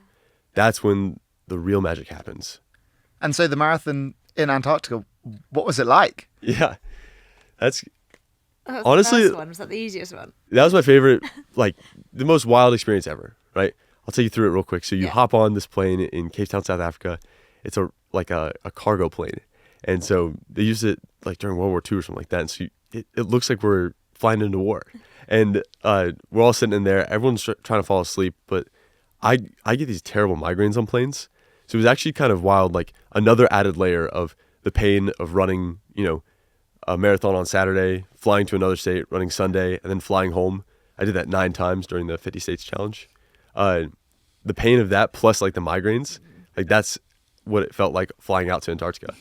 that's when the real magic happens. And so the marathon in Antarctica, what was it like? Yeah, that's That was honestly, the first one. Was that the easiest one? that was my favorite, like the most wild experience ever, right? I'll take you through it real quick. So you hop on this plane in Cape Town, South Africa. It's a cargo plane. And so they used it like during World War II or something like that. And so it looks like we're flying into war. And we're all sitting in there. Everyone's trying to fall asleep. But I get these terrible migraines on planes. So it was actually kind of wild, like another added layer of the pain of running, a marathon on Saturday, flying to another state, running Sunday, and then flying home. I did that 9 times during the 50 States Challenge. The pain of that plus like the migraines, like that's what it felt like flying out to Antarctica.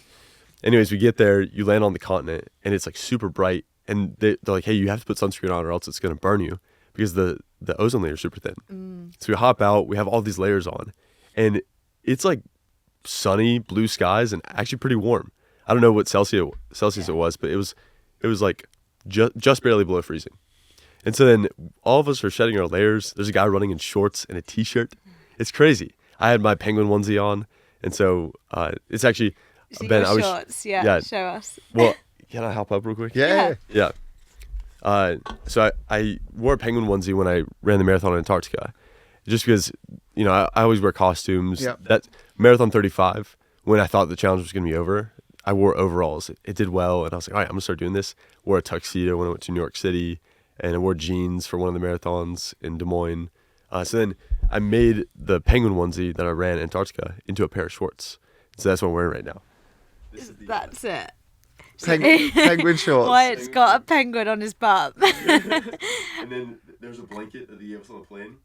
Anyways, we get there, you land on the continent, and it's like super bright. And they're like, hey, you have to put sunscreen on or else it's going to burn you because the ozone layer is super thin. So we hop out, we have all these layers on, and it's like sunny, blue skies, and actually pretty warm. I don't know what Celsius it was, but it was like just barely below freezing. And so then all of us are shedding our layers. There's a guy running in shorts and a t-shirt. It's crazy. I had my penguin onesie on, and so it's actually So Ben. your shorts, yeah, show us. Well, can I hop up real quick? Yeah. Yeah. So I wore a penguin onesie when I ran the marathon in Antarctica, just because I always wear costumes. Yeah. That marathon 35, when I thought the challenge was going to be over, I wore overalls. It did well, and I was like, all right, I'm gonna start doing this. Wore a tuxedo when I went to New York City, and I wore jeans for one of the marathons in Des Moines. So then I made the penguin onesie that I ran in Antarctica into a pair of shorts. So that's what I'm wearing right now. That's it. Penguin shorts. Wyatt's got a penguin on his butt. And then there's a blanket that they gave us on the plane,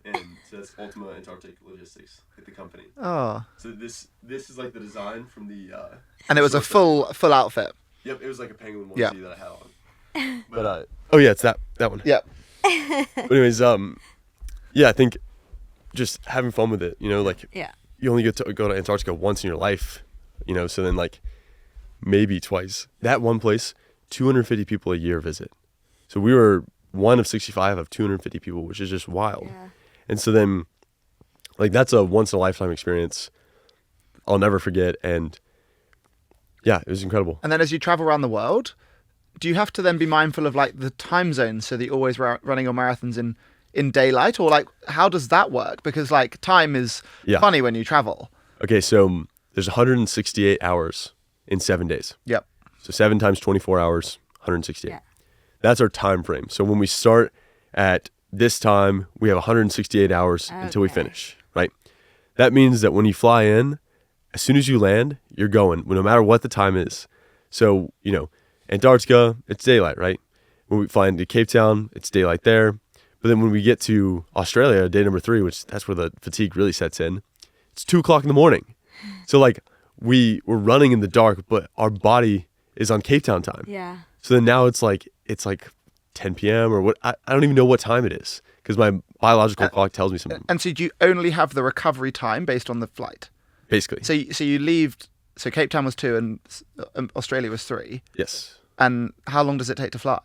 and it says Ultima Antarctic Logistics, like the company. Oh. So this is like the design from the. And it was a full outfit. Yep, it was like a penguin onesie Yeah. that I had on. But oh yeah, it's that one. Yeah. But anyways, yeah, I think just having fun with it, like you only get to go to Antarctica once in your life, so then like maybe twice. That one place, 250 people a year visit. So we were one of 65 of 250 people, which is just wild. Yeah. And so then like that's a once in a lifetime experience I'll never forget. And yeah, it was incredible. And then as you travel around the world, do you have to then be mindful of like the time zones so that you're always running your marathons in daylight, or like how does that work? Because like time is funny when you travel. Okay, so there's 168 hours in 7 days. Yep. So 7 times 24 hours, 168. Yeah. That's our time frame. So when we start at this time, we have 168 hours until we finish, right? That means that when you fly in, as soon as you land, you're going, no matter what the time is. So, Antarctica, it's daylight, right? When we fly into Cape Town, it's daylight there. But then when we get to Australia, day number 3, which that's where the fatigue really sets in, it's 2:00 in the morning. So like we're running in the dark, but our body is on Cape Town time. Yeah. So then now it's like 10 p.m. or what? I don't even know what time it is because my biological clock tells me something. And so do you only have the recovery time based on the flight? Basically. So you leave. So Cape Town was 2 and Australia was 3. Yes. And how long does it take to fly?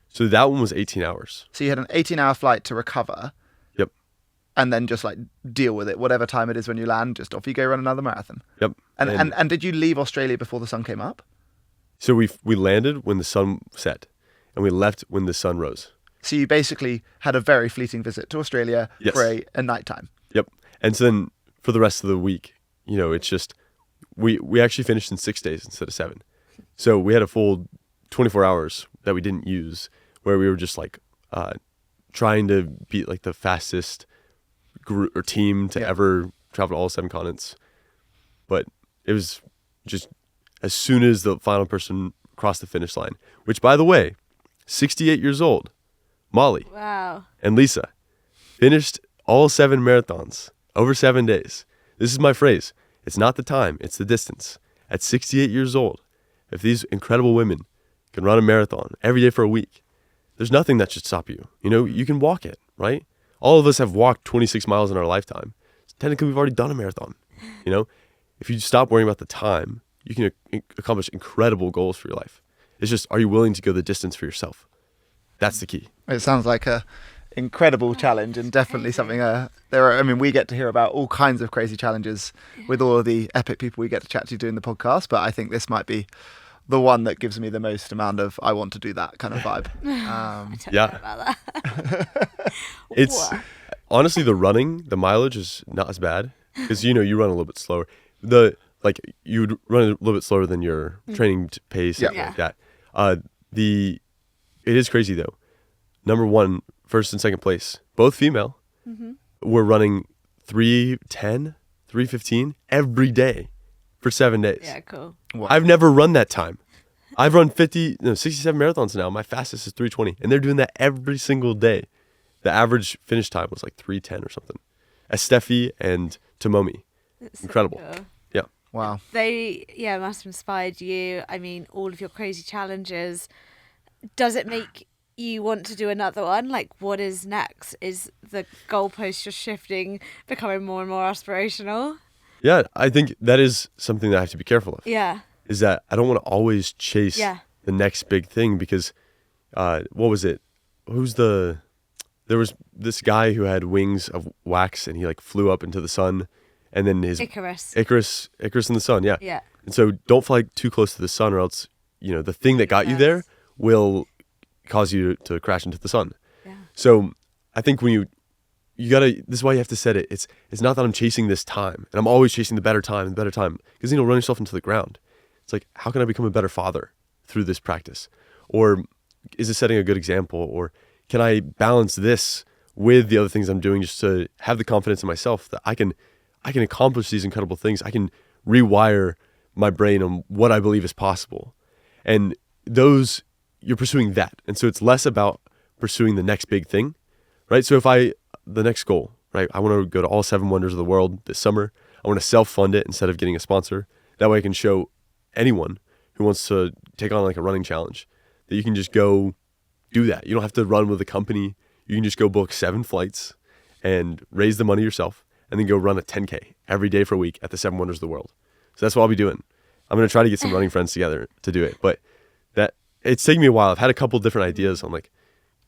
So that one was 18 hours. So you had an 18-hour flight to recover. Yep. And then just like deal with it, whatever time it is when you land, just off you go run another marathon. Yep. And did you leave Australia before the sun came up? So we landed when the sun set, and we left when the sun rose. So you basically had a very fleeting visit to Australia Yes. for a nighttime. Yep. And so then for the rest of the week, it's just we actually finished in 6 days instead of 7. So we had a full 24 hours that we didn't use, where we were just like trying to beat like the fastest group or team to ever travel all 7 continents. But it was just as soon as the final person crossed the finish line, which by the way, 68 years old, Molly Wow. and Lisa finished all 7 marathons over 7 days. This is my phrase. It's not the time, it's the distance. At 68 years old, if these incredible women can run a marathon every day for a week, there's nothing that should stop you. You can walk it, right? All of us have walked 26 miles in our lifetime. So technically, we've already done a marathon. If you stop worrying about the time, you can accomplish incredible goals for your life. It's just, are you willing to go the distance for yourself? That's the key. It sounds like a incredible challenge, and definitely something we get to hear about all kinds of crazy challenges with all of the epic people we get to chat to doing the podcast, but I think this might be the one that gives me the most amount of I want to do that kind of vibe. I don't know about that. It's honestly, the mileage is not as bad because you run a little bit slower. You would run a little bit slower than your training pace and like that. It is crazy though. Number one, first and second place, both female. We're running 3:10, 3:15 every day for 7 days. Yeah, cool. Wow. I've never run that time. I've run 67 marathons now. My fastest is 3:20, and they're doing that every single day. The average finish time was like 3:10 or something. Steffi and Tomomi. That's Incredible. So cool. Yeah. Wow. They must have inspired you. I mean, all of your crazy challenges. Does it make you want to do another one? Like, what is next? Is the goalpost just shifting, becoming more and more aspirational? Yeah, I think that is something that I have to be careful of. Yeah. Is that I don't want to always chase the next big thing because, what was it? There was this guy who had wings of wax and he like flew up into the sun, and then Icarus in the sun. Yeah. Yeah. And so don't fly too close to the sun, or else the thing that got you there will cause you to crash into the sun. Yeah. So I think when you gotta, this is why you have to set it. It's not that I'm chasing this time and I'm always chasing the better time, because run yourself into the ground. It's like, how can I become a better father through this practice? Or is it setting a good example? Or can I balance this with the other things I'm doing just to have the confidence in myself that I can accomplish these incredible things. I can rewire my brain on what I believe is possible. And those, you're pursuing that. And so it's less about pursuing the next big thing, right? So the next goal, right? I want to go to all 7 wonders of the world this summer. I want to self-fund it instead of getting a sponsor. That way I can show anyone who wants to take on like a running challenge that you can just go do that. You don't have to run with a company. You can just go book 7 flights and raise the money yourself and then go run a 10K every day for a week at the 7 wonders of the world. So that's what I'll be doing. I'm going to try to get some running friends together to do it. But it's taken me a while. I've had a couple different ideas on like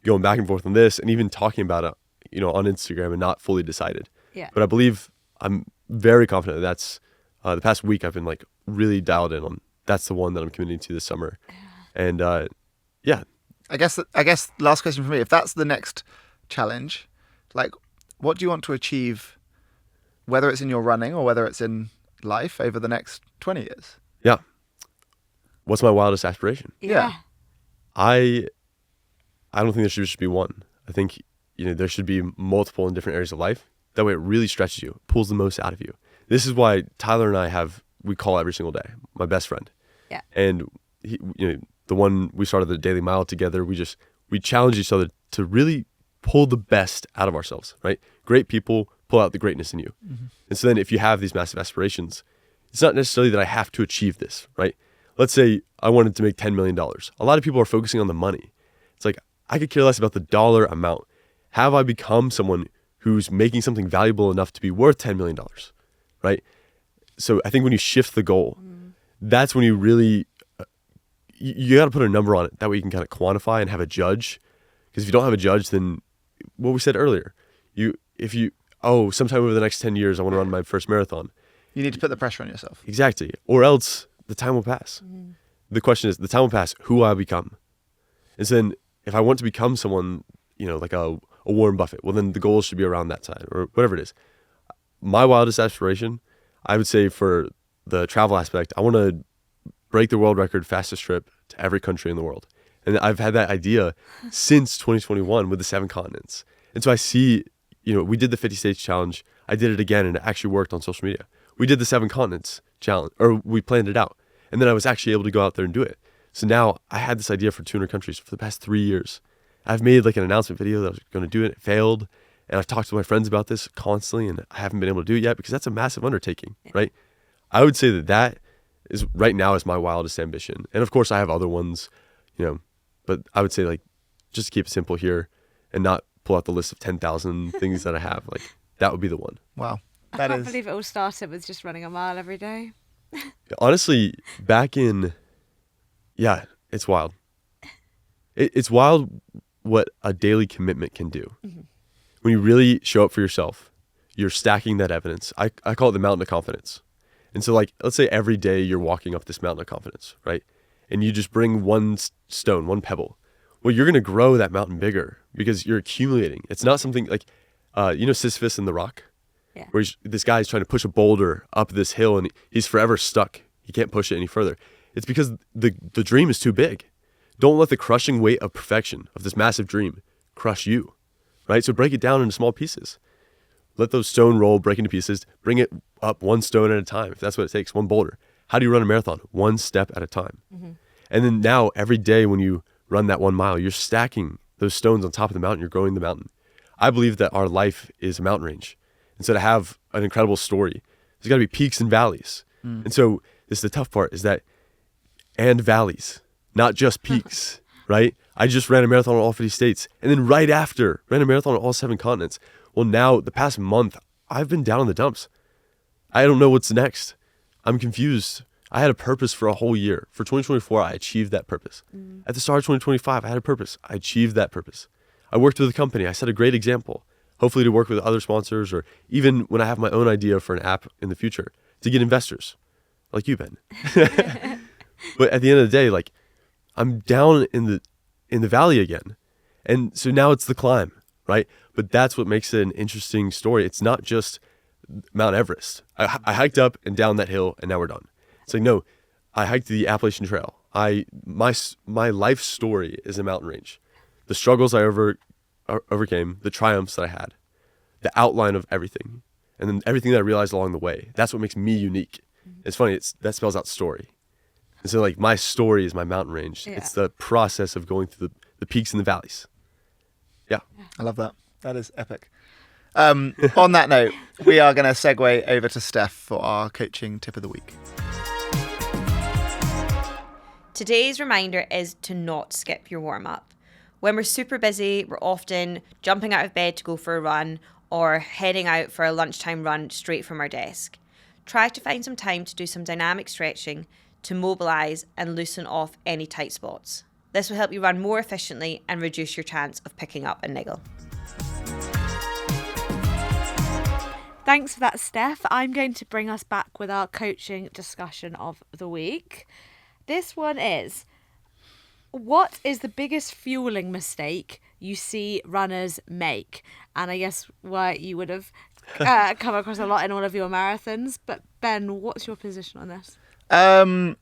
going back and forth on this and even talking about it, on Instagram and not fully decided. Yeah. But I believe I'm very confident that that's the past week I've been like really dialed in on. That's the one that I'm committing to this summer. And yeah. I guess last question for me. If that's the next challenge, like what do you want to achieve, whether it's in your running or whether it's in life over the next 20 years? Yeah. What's my wildest aspiration? Yeah. I don't think there should just be one. I think, there should be multiple in different areas of life. That way it really stretches you, pulls the most out of you. This is why Tyler and I we call every single day, my best friend. Yeah. And he, the one we started the Daily Mile together, we challenge each other to really pull the best out of ourselves, right? Great people pull out the greatness in you. Mm-hmm. And so then if you have these massive aspirations, it's not necessarily that I have to achieve this, right? Let's say I wanted to make $10 million. A lot of people are focusing on the money. It's like, I could care less about the dollar amount. Have I become someone who's making something valuable enough to be worth $10 million, right? So I think when you shift the goal, that's when you really, you got to put a number on it. That way you can kind of quantify and have a judge. Because if you don't have a judge, then what we said earlier, sometime over the next 10 years, I want to run my first marathon. You need to put the pressure on yourself. Exactly. Or else the time will pass. The question is, the time will pass, who will I become? And so then if I want to become someone, like a Warren Buffett, well, then the goals should be around that side or whatever it is. My wildest aspiration, I would say for the travel aspect, I want to break the world record fastest trip to every country in the world. And I've had that idea since 2021 with the 7 continents. And so I see, we did the 50 States challenge. I did it again and it actually worked on social media. We did the 7 continents challenge, or we planned it out. And then I was actually able to go out there and do it. So now I had this idea for 200 countries for the past 3 years. I've made like an announcement video that I was going to do it. It failed. And I've talked to my friends about this constantly and I haven't been able to do it yet because that's a massive undertaking, right? I would say that is right now is my wildest ambition. And of course I have other ones, but I would say like just to keep it simple here and not pull out the list of 10,000 things that I have. Like that would be the one. Wow. I can't believe it all started with just running a mile every day. Honestly, it's wild. It's wild what a daily commitment can do. When you really show up for yourself, you're stacking that evidence. I call it the mountain of confidence. And so like, let's say every day you're walking up this mountain of confidence, right? And you just bring one stone, one pebble. Well, you're going to grow that mountain bigger because you're accumulating. It's not something like, Sisyphus in The Rock? Yeah. Where this guy's trying to push a boulder up this hill and he's forever stuck. He can't push it any further. It's because the dream is too big. Don't let the crushing weight of perfection, of this massive dream, crush you, right? So break it down into small pieces. Let those stone roll, break into pieces, bring it up one stone at a time, if that's what it takes, one boulder. How do you run a marathon? One step at a time. And then now every day when you run that 1 mile, you're stacking those stones on top of the mountain, you're growing the mountain. I believe that our life is a mountain range. And so to have an incredible story, there's got to be peaks and valleys. And so this is the tough part, is that, and valleys, not just peaks, right? I just ran a marathon in all 50 states. And then right after, ran a marathon on all 7 continents. Well, now the past month, I've been down in the dumps. I don't know what's next. I'm confused. I had a purpose for a whole year. For 2024, I achieved that purpose. At the start of 2025, I had a purpose. I achieved that purpose. I worked with a company. I set a great example, hopefully to work with other sponsors, or even when I have my own idea for an app in the future, to get investors like you, Ben. But at the end of the day, like, I'm down in the valley again. And so now it's the climb, right? But that's what makes it an interesting story. It's not just Mount Everest. I hiked up and down that hill and now we're done. It's like, no, I hiked the Appalachian Trail. My life story is a mountain range. The struggles I overcame, the triumphs that I had, the outline of everything, and then everything that I realized along the way. That's what makes me unique. It's funny, that spells out story. And so like my story is my mountain range. Yeah. It's the process of going through the peaks and the valleys. Yeah. I love that. That is epic. On that note, we are going to segue over to Steph for our coaching tip of the week. Today's reminder is to not skip your warm-up. When we're super busy, we're often jumping out of bed to go for a run or heading out for a lunchtime run straight from our desk. Try to find some time to do some dynamic stretching to mobilise and loosen off any tight spots. This will help you run more efficiently and reduce your chance of picking up a niggle. Thanks for that, Steph. I'm going to bring us back with our coaching discussion of the week. This one is, what is the biggest fueling mistake you see runners make? And I guess Wyatt, you would have come across a lot in all of your marathons. But Ben, what's your position on this? I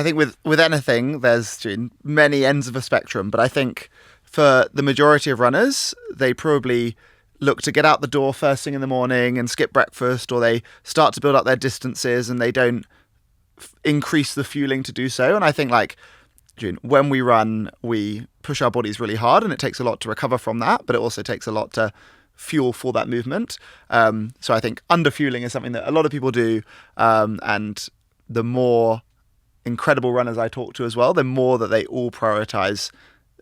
think with anything, there's many ends of a spectrum. But I think for the majority of runners, they probably look to get out the door first thing in the morning and skip breakfast, or they start to build up their distances and they don't increase the fueling to do so. And I think like when we run, we push our bodies really hard and it takes a lot to recover from that, but it also takes a lot to fuel for that movement. So I think under-fueling is something that a lot of people do. And the more incredible runners I talk to as well, the more that they all prioritize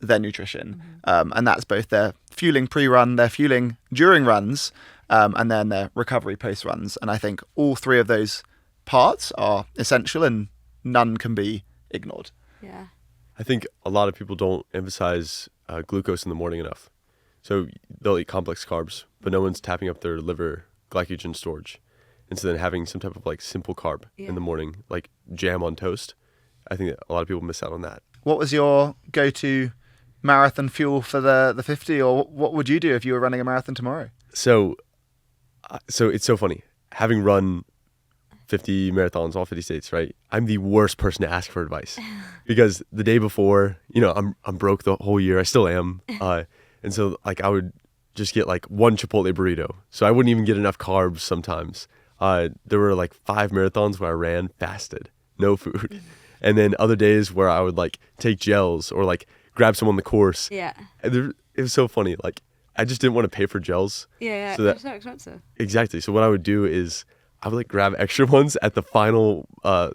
their nutrition. And that's both their fueling pre-run, their fueling during runs, and then their recovery post-runs. And I think all three of those parts are essential and none can be ignored. Yeah. I think a lot of people don't emphasize glucose in the morning enough. So they'll eat complex carbs, but no one's tapping up their liver glycogen storage. And so then having some type of like simple carb in the morning, like jam on toast, I think that a lot of people miss out on that. What was your go-to marathon fuel for the 50, or what would you do if you were running a marathon tomorrow? So it's so funny. Having run 50 marathons, all 50 states, right? I'm the worst person to ask for advice because the day before, I'm broke the whole year. I still am. And so like I would just get like one Chipotle burrito. So I wouldn't even get enough carbs sometimes. There were like 5 marathons where I ran fasted, no food. And then other days where I would like take gels or like grab some on the course. Yeah. And it was so funny. Like I just didn't want to pay for gels. Yeah. So It's so expensive. Exactly. So what I would do is I would like grab extra ones at the final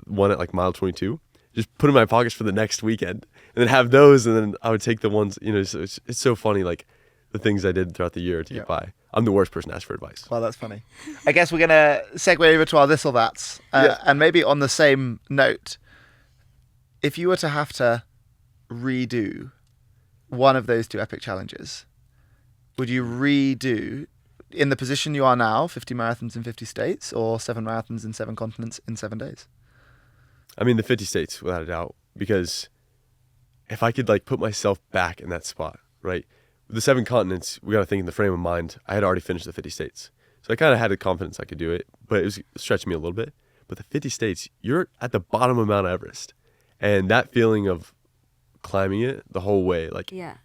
one at like mile 22, just put in my pockets for the next weekend and then have those. And then I would take the ones, so it's so funny. Like the things I did throughout the year to get by. I'm the worst person to ask for advice. Well, that's funny. I guess we're going to segue over to our this or that's. And maybe on the same note, if you were to have to redo one of those two epic challenges, would you redo in the position you are now, 50 marathons in 50 states, or 7 marathons in 7 continents in 7 days? I mean, the 50 states, without a doubt, because if I could like put myself back in that spot, right? With the 7 continents, we got to think in the frame of mind. I had already finished the 50 states. So I kind of had the confidence I could do it, but it was stretching me a little bit. But the 50 states, you're at the bottom of Mount Everest. And that feeling of climbing it the whole way, like, Yeah.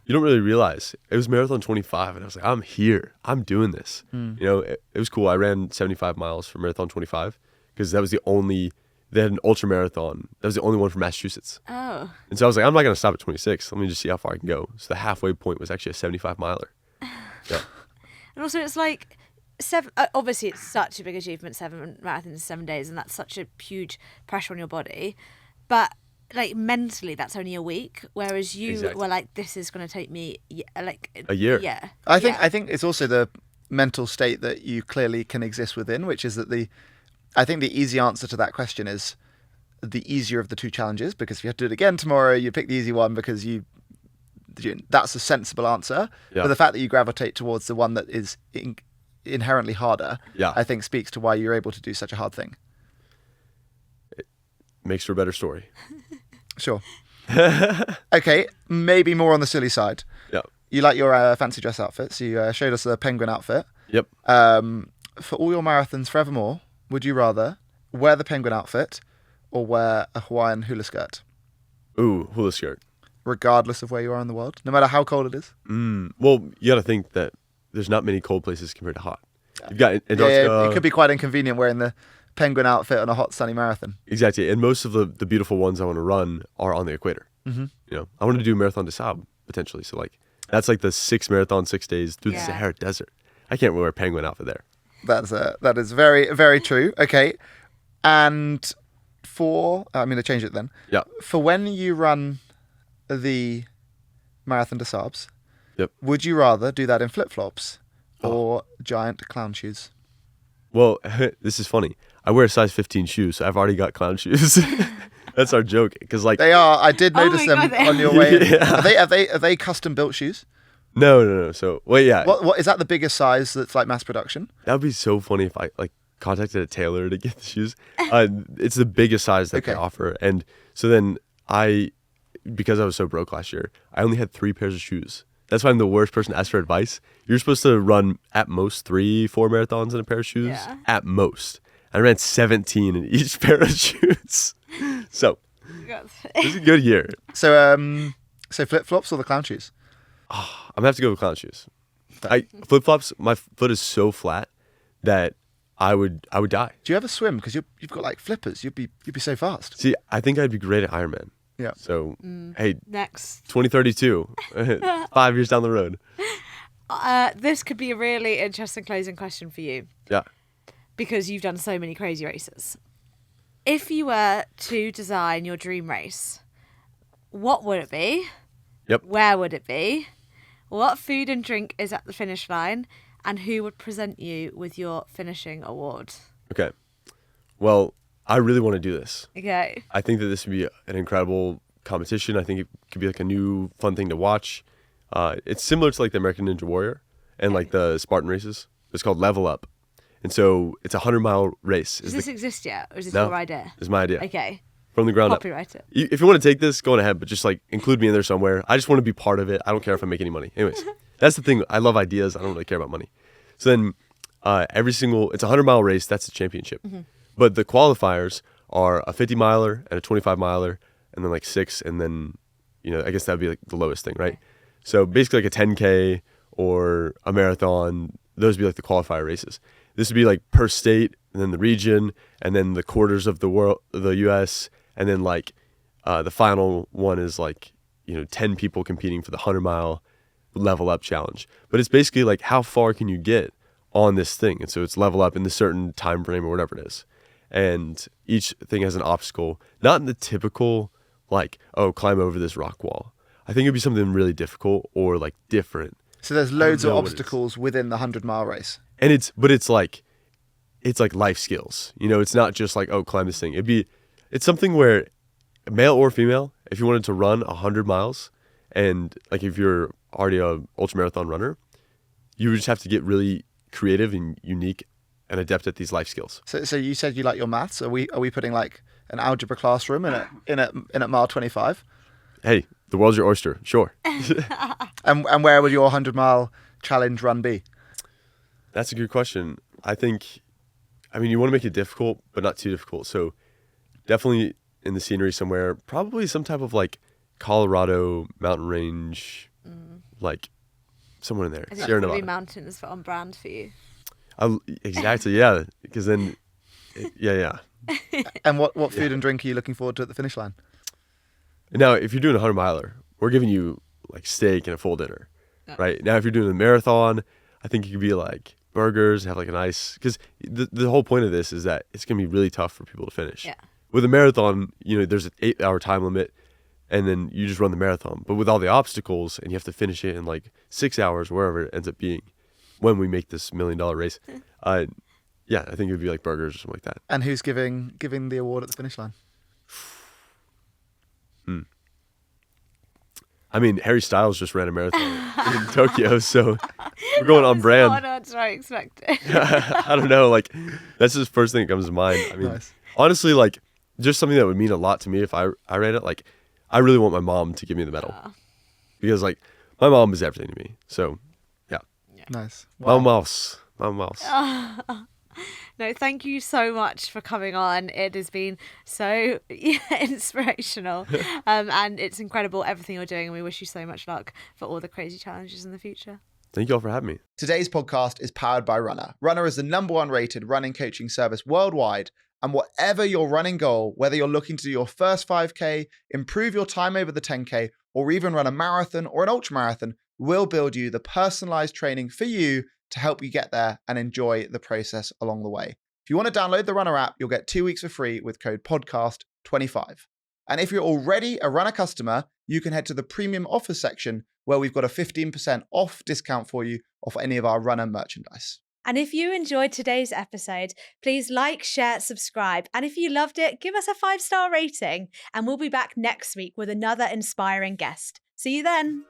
you don't really realize. It was Marathon 25, and I was like, I'm here. I'm doing this. You know, it was cool. I ran 75 miles for Marathon 25 because that was the only, they had an ultra marathon. That was the only one from Massachusetts. Oh. And so I was like, I'm not going to stop at 26. Let me just see how far I can go. So the halfway point was actually a 75 miler. Yeah. And also, it's like obviously, it's such a big achievement, 7 marathons in 7 days, and that's such a huge pressure on your body. But like mentally, that's only a week, whereas you were like, this is going to take me like a year. Yeah. I think it's also the mental state that you clearly can exist within, which is that I think the easy answer to that question is the easier of the two challenges, because if you had to do it again tomorrow, you pick the easy one because that's a sensible answer. Yeah. But the fact that you gravitate towards the one that is inherently harder, I think speaks to why you're able to do such a hard thing. It makes for a better story. Sure. Okay, maybe more on the silly side. Yeah. You like your fancy dress outfits. You showed us the penguin outfit. Yep. For all your marathons forevermore, would you rather wear the penguin outfit or wear a Hawaiian hula skirt? Ooh, hula skirt. Regardless of where you are in the world, no matter how cold it is? Well, you got to think that there's not many cold places compared to hot. You've got Antarctica. Yeah, it could be quite inconvenient wearing the penguin outfit on a hot, sunny marathon. Exactly. And most of the beautiful ones I want to run are on the equator. Mm-hmm. You know, I want to do Marathon des Sables potentially. So like, that's like the 6 marathon, 6 days through the Sahara Desert. I can't wear a penguin outfit there. That is very, very true. Okay. And I'm going to change it then. Yeah. For when you run the Marathon des Sables, Yep. would you rather do that in flip-flops or giant clown shoes? Well, this is funny. I wear a size 15 shoes, so I've already got clown shoes. That's our joke, because like They are. I did notice them on your way. Yeah. Are they custom-built shoes? No. So, well, yeah. What is that? The biggest size that's like mass production? That would be so funny if I like contacted a tailor to get the shoes. It's the biggest size that they offer, and so then because I was so broke last year, I only had 3 pairs of shoes. That's why I'm the worst person to ask for advice. You're supposed to run at most 3-4 marathons in a pair of shoes. Yeah. At most. I ran 17 in each pair of shoes. So it was a good year. So flip-flops or the clown shoes? I'm gonna have to go with clown shoes. Flip-flops, my foot is so flat that I would die. Do you ever swim? Because you've got like flippers. You'd be so fast. See, I think I'd be great at Ironman. Yeah. So, hey, Next. 2032, 5 years down the road. This could be a really interesting closing question for you. Yeah. Because you've done so many crazy races. If you were to design your dream race, what would it be? Yep. Where would it be? What food and drink is at the finish line? And who would present you with your finishing award? Okay. Well, I really want to do this. Okay. I think that this would be an incredible competition. I think it could be like a new fun thing to watch. It's similar to like the American Ninja Warrior and like the Spartan races. It's called Level Up. And so it's a 100-mile race. Does this exist yet? Or is this No, your idea? It's my idea. Okay. From the ground Copyright up. it. If you want to take this, go on ahead, but just like include me in there somewhere. I just want to be part of it. I don't care if I make any money. Anyways, that's the thing. I love ideas. I don't really care about money. So then it's a 100-mile race. That's the championship. Mm-hmm. But the qualifiers are a 50-miler and a 25-miler and then like 6. And then, I guess that would be like the lowest thing, right? Okay. So basically like a 10K or a marathon, those would be like the qualifier races. This would be like per state and then the region and then the quarters of the world, the US. And then like the final one is like, 10 people competing for the 100-mile level up challenge. But it's basically like how far can you get on this thing? And so it's level up in the certain time frame or whatever it is. And each thing has an obstacle, not in the typical like, oh, climb over this rock wall. I think it'd be something really difficult or like different. So there's loads of obstacles within the 100-mile race. And it's like life skills. It's not just like, oh, climb this thing. It's something where male or female, if you wanted to run 100 miles And like if you're already a ultramarathon runner, you just have to get really creative and unique and adept at these life skills. So you said you like your maths. Are we putting like an algebra classroom in at mile 25? Hey, the world's your oyster, sure. And where would your 100-mile challenge run be? That's a good question. I mean, you want to make it difficult, but not too difficult. So definitely in the scenery somewhere, probably some type of like Colorado mountain range, like somewhere in there. I think Sierra probably Nevada. mountains on brand for you. Exactly, yeah. Because then, yeah. And what food and drink are you looking forward to at the finish line? Now, if you're doing a 100-miler, we're giving you like steak and a full dinner, right? Now, if you're doing a marathon, I think it could be like burgers, have like a nice, because the whole point of this is that it's going to be really tough for people to finish. Yeah. With a marathon, there's an 8-hour time limit, and then you just run the marathon. But with all the obstacles, and you have to finish it in like 6 hours, wherever it ends up being, when we make this $1 million race, yeah, I think it would be like burgers or something like that. And who's giving the award at the finish line? I mean, Harry Styles just ran a marathon in Tokyo, so we're going on brand. Not what I expected. I don't know, like that's the first thing that comes to mind. I mean, Nice. honestly, like just something that would mean a lot to me if I ran it. Like, I really want my mom to give me the medal because like my mom is everything to me. So, yeah. Nice. My mouse. No, thank you so much for coming on. It has been so inspirational, and it's incredible everything you're doing, and we wish you so much luck for all the crazy challenges in the future. Thank you all for having me. Today's podcast is powered by Runna. Runna is the #1 rated running coaching service worldwide. And whatever your running goal, whether you're looking to do your first 5K, improve your time over the 10K, or even run a marathon or an ultramarathon, we'll build you the personalized training for you to help you get there and enjoy the process along the way. If you want to download the Runna app, you'll get 2 weeks for free with code podcast25. And if you're already a Runna customer, you can head to the premium offers section where we've got a 15% off discount for you off any of our Runna merchandise. And if you enjoyed today's episode, please like, share, subscribe. And if you loved it, give us a 5-star rating. And we'll be back next week with another inspiring guest. See you then.